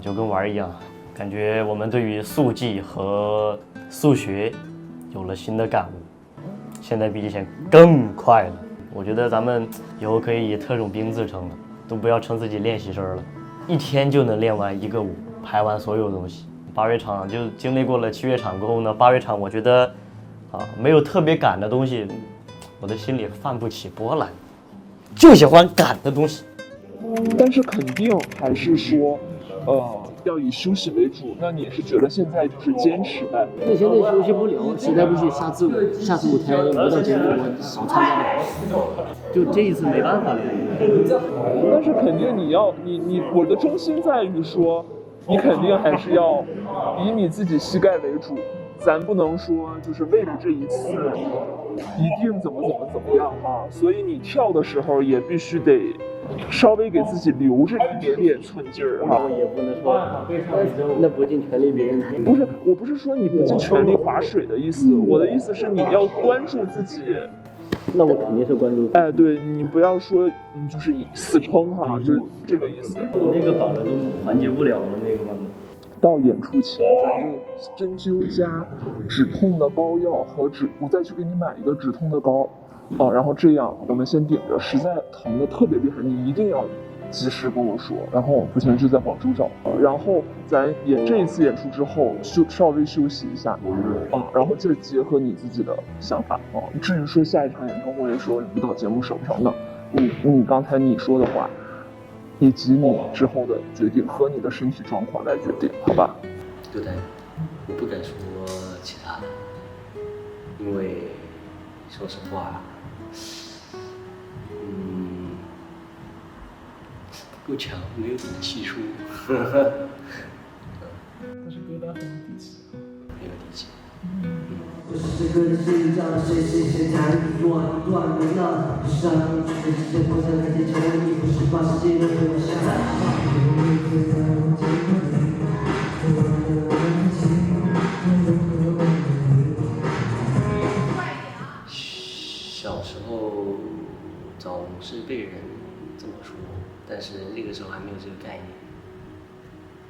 就跟玩一样，感觉我们对于速记和速学有了新的感悟，现在比以前更快了。我觉得咱们以后可以以特种兵自称了，都不要称自己练习生了，1天就能练完1个舞，排完所有东西。8月场就经历过了7月场过后呢，8月场我觉得没有特别赶的东西，我的心里泛不起波澜，就喜欢赶的东西。但是肯定还是说。要以休息为主，那你是觉得现在就是坚持呗？那现在休息不了，实在不行下次舞台舞蹈节目我少参加，就这一次没办法了。但是肯定我的中心在于说，你肯定还是要以你自己膝盖为主，咱不能说就是为了这一次一定怎么样啊，所以你跳的时候也必须得稍微给自己留着一点点寸劲儿哈。也不能说那不尽全力别人不是，我不是说你不尽全力划水的意思，我的意思是你要关注自己。那我肯定是关注。哎，对你不要说就是死撑哈，就是这个意思。那个好了就缓解不了了那个嘛。到演出前，咱就针灸加止痛的膏药和我再去给你买一个止痛的膏，然后这样我们先顶着，实在疼的特别厉害，你一定要及时跟我说，然后之前就在广州找，然后咱这一次演出之后稍微休息一下，然后再结合你自己的想法至于说下一场演唱会的时候舞蹈节目什么的，你刚才你说的话。以及你之后的决定和你的身体状况来决定，好吧？对的，我不敢说其他的，因为说实话，不够强，没有怎么气出。但是歌单很有底气，很有底气。个人睡觉，谁谁才一段一段没了。不上这个世界方向，看见成为你，不是把世界都给我下小时候总是被人这么说，但是那个时候还没有这个概念。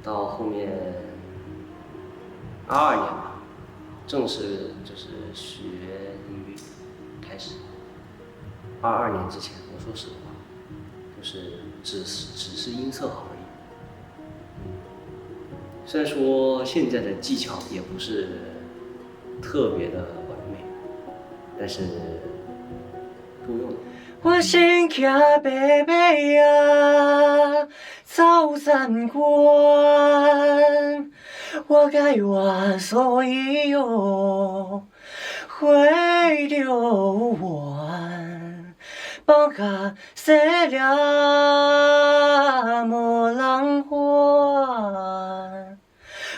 到后面22年吧，正式就是学音乐开始。22年之前，我说实话，就是只是音色好而已。虽然说现在的技巧也不是特别的完美，但是够用了。我心卡白白呀，走三关，我该话所以有会流完，放下谁了莫浪换，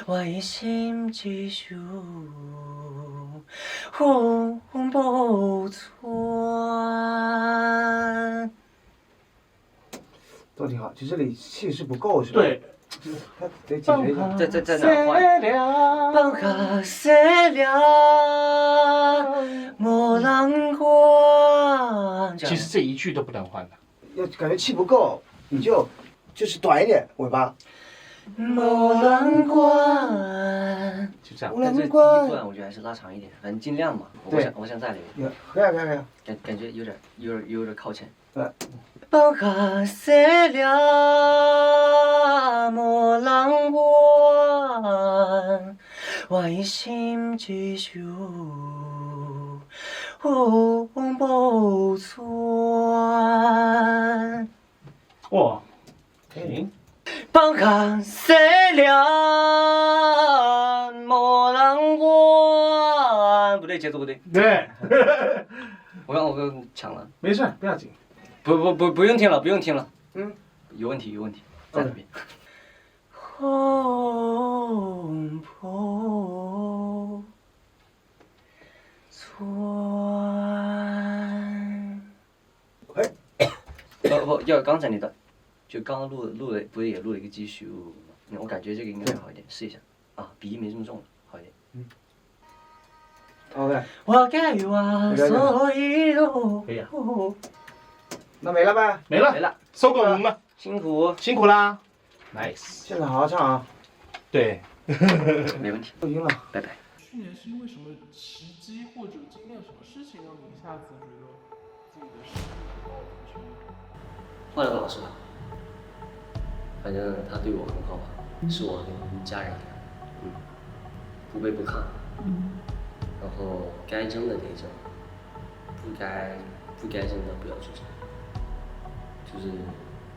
我一心继续。红不穿。都挺好，就这里气势不够是吧？对，他得解决一下。在哪换？放下谁了莫浪换。其实这一句都不能换的。要感觉气不够，你就是短一点尾巴。莫浪关，就这样。但是第一段我觉得还是拉长一点，反正尽量嘛。我想再留一点。可以。感觉有点靠前。对。放下谁了莫浪关，我一心继续红不穿。哇，停。放下谁了莫浪关，不对，节奏不对。对。我刚抢了。没事，不要紧。不用听了，不用听了。有问题，在那边。红不穿。要刚才那段，就刚刚录的，不是也录了一个继续吗？我感觉这个应该好一点，试一下。啊，鼻音没这么重了，好一点。OK。我该话所以有。可以啊。那没了呗？没了，收工了。辛苦啦 ，nice。现在好好唱啊。对。没问题。录音了，拜拜。去年是因为什么契机或者经历了什么事情，让你一下子觉得自己的实力得到了提升？换了个老师吧，反正他对我很好吧，是我家人一样，不卑不亢，然后该争的得争，不该争的不要去争，就是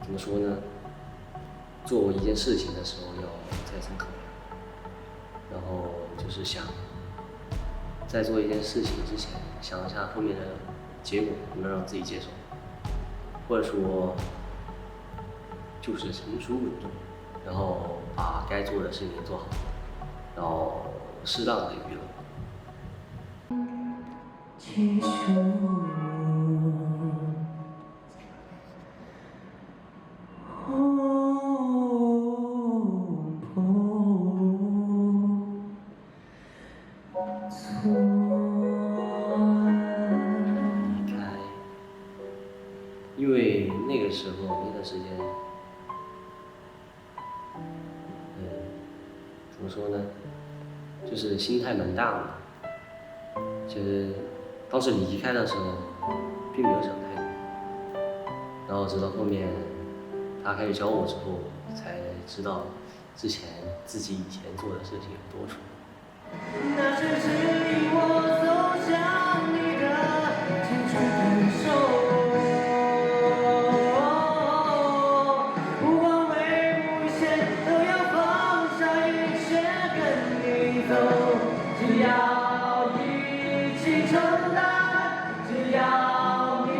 怎么说呢？做一件事情的时候要再三考量，然后就是想在做一件事情之前想一下后面的结果能不能让自己接受，或者说就是成熟稳重，然后把该做的事情做好，然后适当的娱乐。继续离开，因为那个时候那段时间，怎么说呢，就是心态蛮大的。其实当时离开的时候，并没有想太多，然后直到后面他开始教我之后，才知道之前自己以前做的事情有多蠢。那是指引我走向你的青春手，不管危不危险，都要放下一切跟你走。只要一起承担，只要你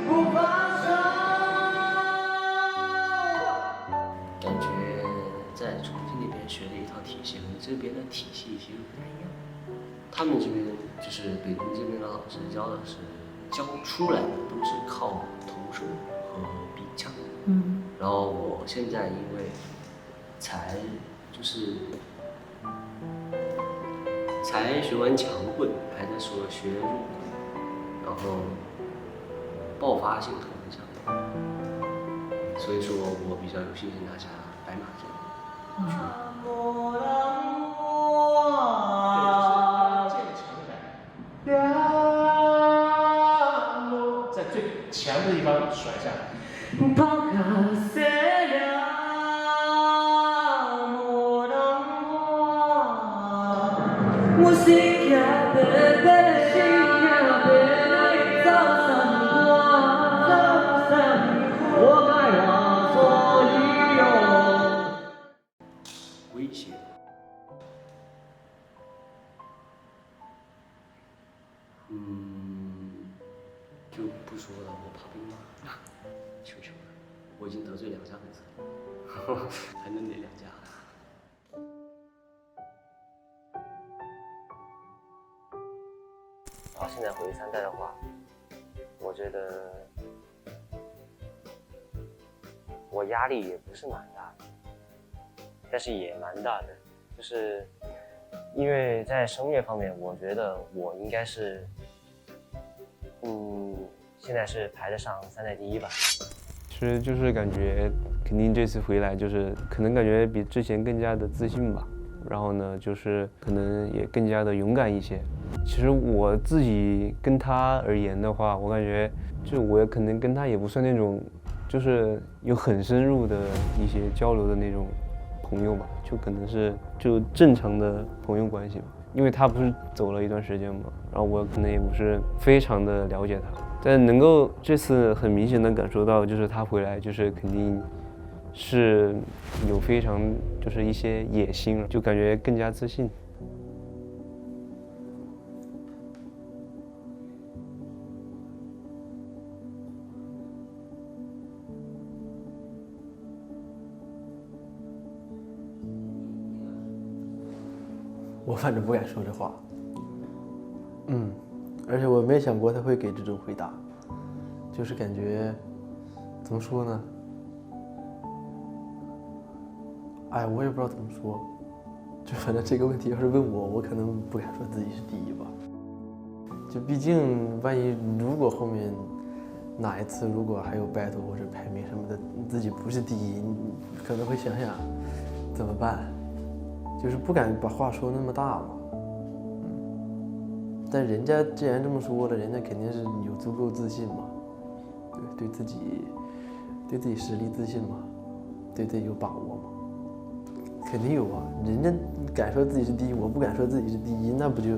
不放手。感觉在重庆那边学的一套体系和这边的体系其实不太一样。他们这边就是北京这边的老师教的是教出来的都是靠童声和笔腔。然后我现在因为才学完强棍，还在说学入棍，然后爆发性特别强，所以说我比较有信心拿下白马这个。在最强的地方甩下来。我心呀贝贝，心呀贝贝，早上我该往左游。威胁。就不说了，我怕被骂。求求了，我已经得罪2家粉丝了，还能哪2家？然后现在回3代的话，我觉得我压力也不是蛮大的，但是也蛮大的，就是因为在声乐方面，我觉得我应该是，现在是排得上3代第1吧。其实就是感觉肯定这次回来就是可能感觉比之前更加的自信吧，然后呢就是可能也更加的勇敢一些。其实我自己跟他而言的话，我感觉就我可能跟他也不算那种就是有很深入的一些交流的那种朋友吧，就可能是就正常的朋友关系吧。因为他不是走了一段时间嘛，然后我可能也不是非常的了解他，但能够这次很明显的感受到，就是他回来就是肯定是有非常就是一些野心，就感觉更加自信。我反正不敢说这话，而且我没想过他会给这种回答，就是感觉，怎么说呢？哎，我也不知道怎么说，就反正这个问题要是问我，我可能不敢说自己是第1吧。就毕竟万一如果后面哪一次如果还有 battle 或者排名什么的，自己不是第1，你可能会想想怎么办。就是不敢把话说那么大嘛，但人家既然这么说了，人家肯定是有足够自信嘛，对自己实力自信嘛，对自己有把握嘛，肯定有啊。人家敢说自己是第1，我不敢说自己是第1，那不就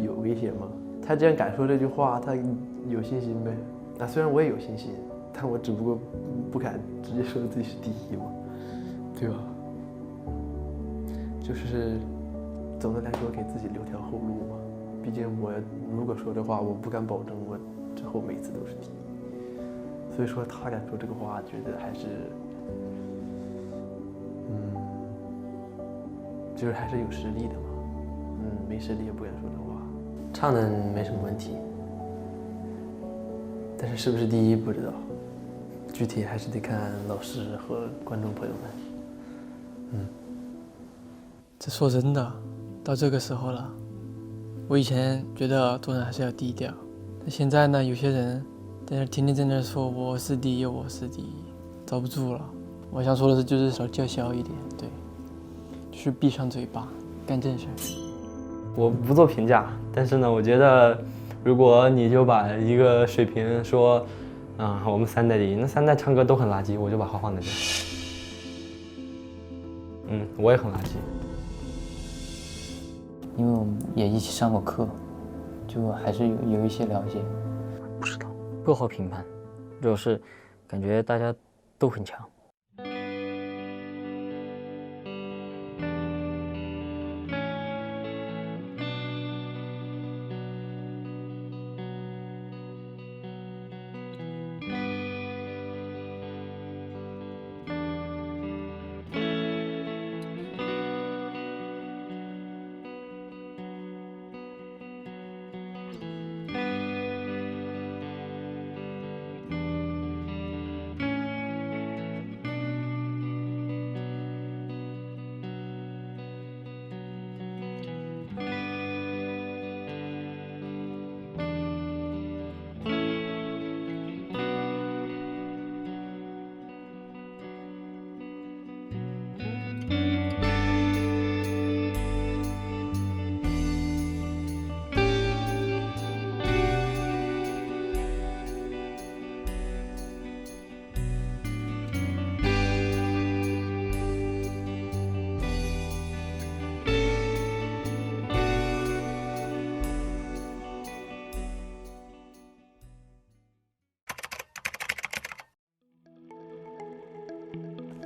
有危险吗？他既然敢说这句话，他有信心呗。那虽然我也有信心，但我只不过不敢直接说自己是第1嘛。对吧？就是总的来说给自己留条后路嘛。毕竟我如果说这话，我不敢保证我之后每次都是第1。所以说他敢说这个话，觉得还是，就是还是有实力的嘛。没实力也不敢说这话。唱的没什么问题，但是是不是第1不知道，具体还是得看老师和观众朋友们。这说真的，到这个时候了，我以前觉得做人还是要低调，但现在呢，有些人在那天天在那说我是第1，我是第1，遭不住了。我想说的是，就是少叫嚣一点，对，就是闭上嘴巴，干正事。我不做评价，但是呢，我觉得如果你就把一个水平说，我们3代第1，那3代唱歌都很垃圾，我就把话放在这。我也很垃圾。因为我们也一起上过课，就还是有一些了解。不知道，不好评判，主要是感觉大家都很强。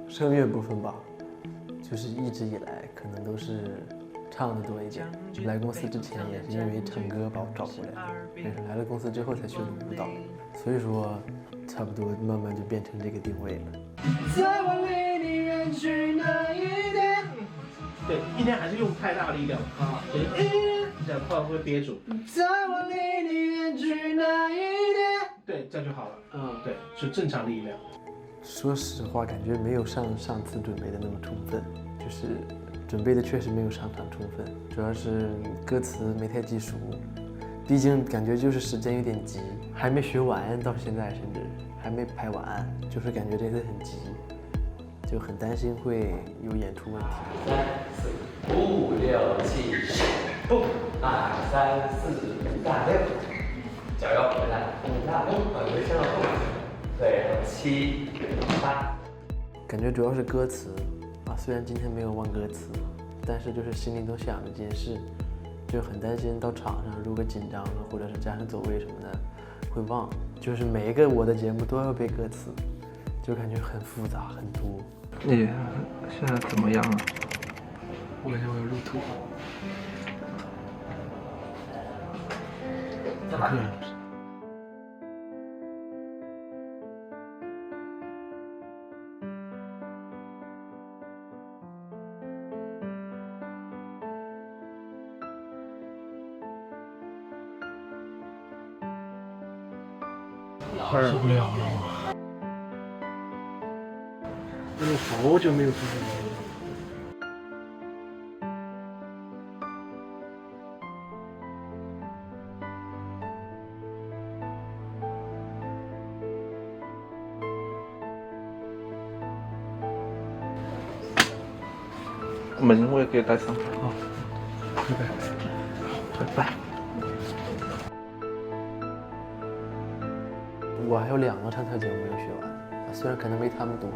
声乐部分吧，就是一直以来可能都是唱的多一点。来公司之前也是因为唱歌把我找过来的，但是来了公司之后才学的舞蹈，所以说差不多慢慢就变成这个定位了。在我离你远去那一天，对，一天还是用太大力量啊，对，这样话会憋住。在我离你远去那一天，对，这样就好了。对，是正常力量。说实话，感觉没有上次准备的那么充分，就是准备的确实没有上场充分，主要是歌词没太记熟，毕竟感觉就是时间有点急，还没学完，到现在甚至还没排完，就是感觉这次很急，就很担心会有演出问题。3、4、5、6、7，蹦！2、3、4、5、6，脚要回来，5、6，回身了，对，7、8。感觉主要是歌词啊，虽然今天没有忘歌词，但是就是心里都想着这件事，就很担心到场上如果紧张了，或者是加上走位什么的会忘，就是每一个我的节目都要背歌词，就感觉很复杂很多。你现在怎么样了？我感觉我有路途。不可能。受不了了我。真的好久没有出现了。门我也给带上啊，拜拜，拜拜。我还有2个唱跳节目没有学完，虽然可能没他们多，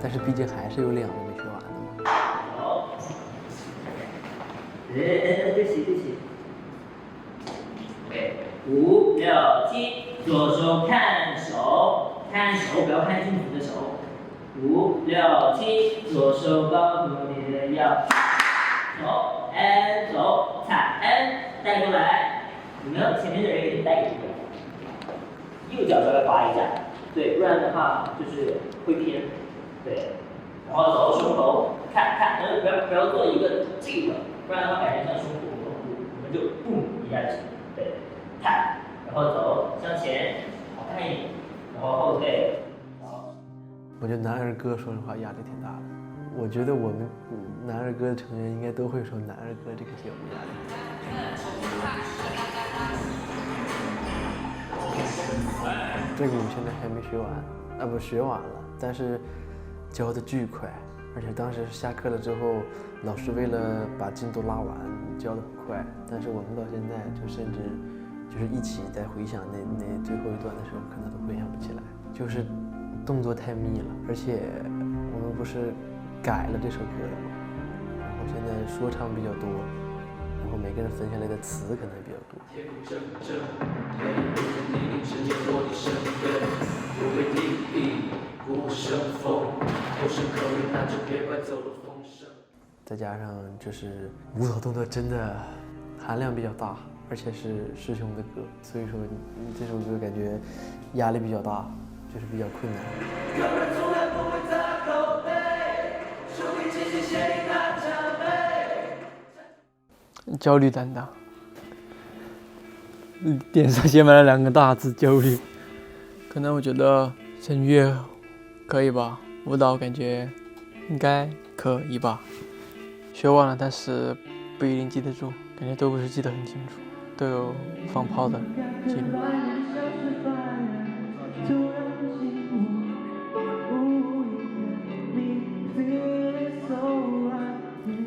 但是毕竟还是有2个没学完的嘛。好，对不起。5、6、7，左手看手，不要看镜子的手。5、6、7，左手抱住你的腰，走 ，N 走，踩 N，带过来，有没有？前面的人给你带给你。右脚稍微滑一下，对，不然的话就是会偏，对，然后走胸口，看，不要做一个这个，不然的话感觉像胸部动物，我们就一下子，对，看，然后走向前，好看一点，然后后退，我觉得男儿歌说实话压力挺大的，我觉得我们男儿歌的成员应该都会受男儿歌这个节目压力。这个舞现在还没学完，不学完了，但是教的巨快，而且当时下课了之后，老师为了把进度拉完，教的很快，但是我们到现在就甚至就是一起在回想那最后一段的时候，可能都回想不起来，就是动作太密了，而且我们不是改了这首歌的吗？然后现在说唱比较多，然后每个人分下来的词可能也比较多。再加上就是舞蹈动作真的含量比较大，而且是师兄的歌，所以说这首歌感觉压力比较大，就是比较困难。焦虑担当，脸上写满了2个大字：焦虑。可能我觉得声乐可以吧，舞蹈感觉应该可以吧。学完了，但是不一定记得住，感觉都不是记得很清楚，都有放炮的记录。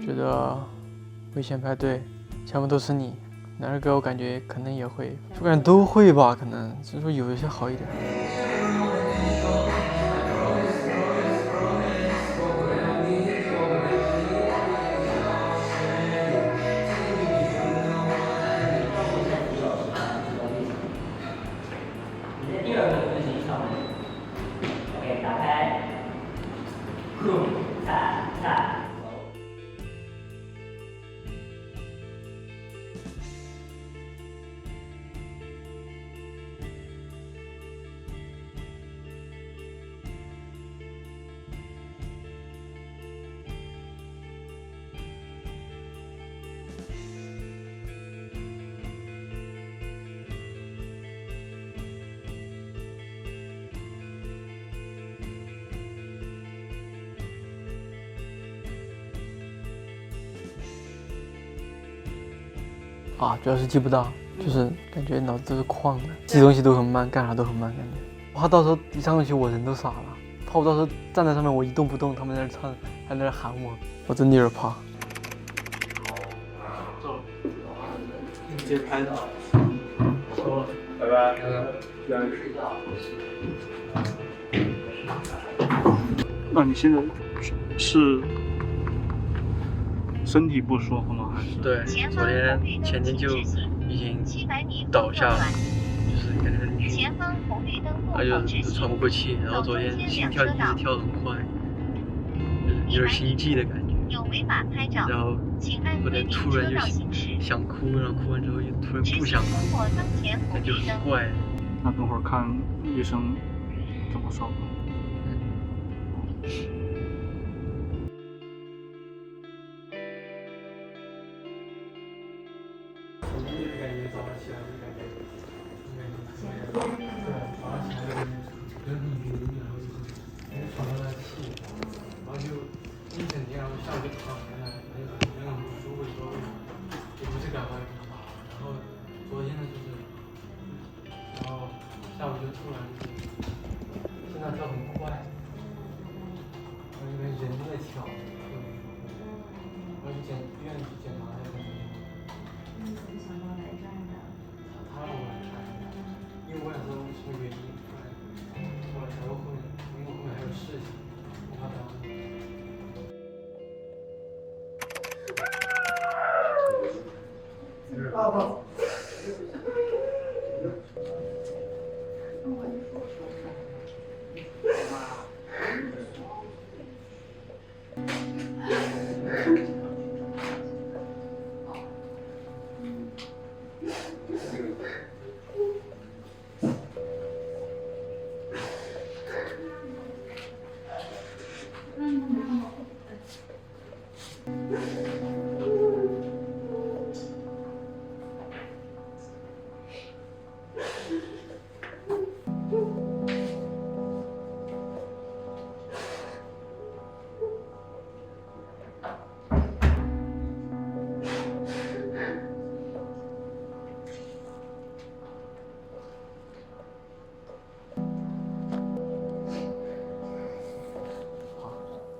觉得危险派对全部都是你，男儿歌我感觉可能也会，我感觉都会吧，可能只是说有一些好一点。啊，主要是记不到，就是感觉脑子都是空的，记东西都很慢，干啥都很慢，感觉。我怕到时候一上去我人都傻了，怕我到时候站在上面我一动不动，他们在那唱，还在那喊我真的有点怕。走，你接拍的。走了，拜拜。那你现在是身体不舒服吗？还是？对，前天就已经倒下了，就是感觉就喘不过气，然后昨天心跳一直跳得很快，有点心悸的感觉，然后后来突然就想哭，然后哭完之后又突然不想哭，感觉很怪。那等会儿看医生怎么说吧。爸爸。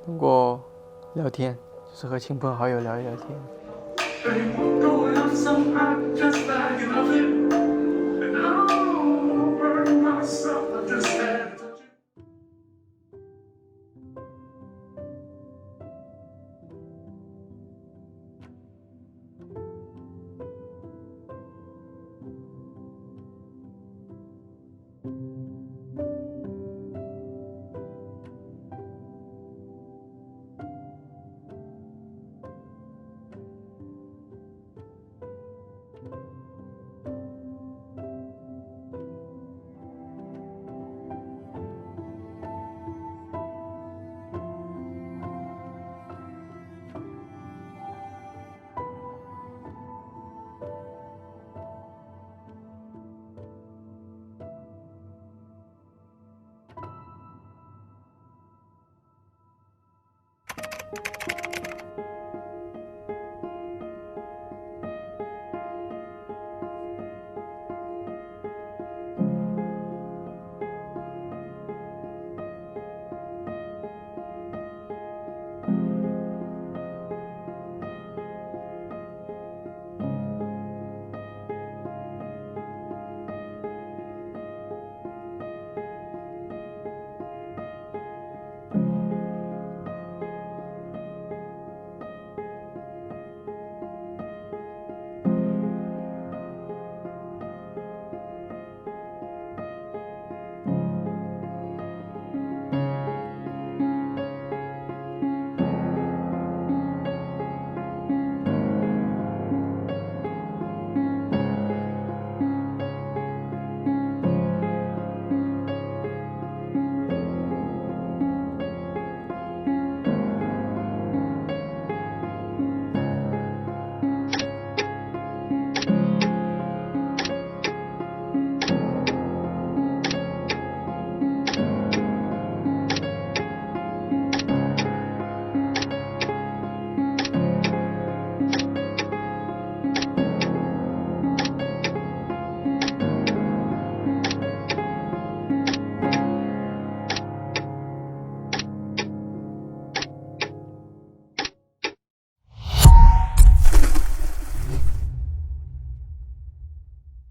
通过聊天，就是和亲朋好友聊一聊天。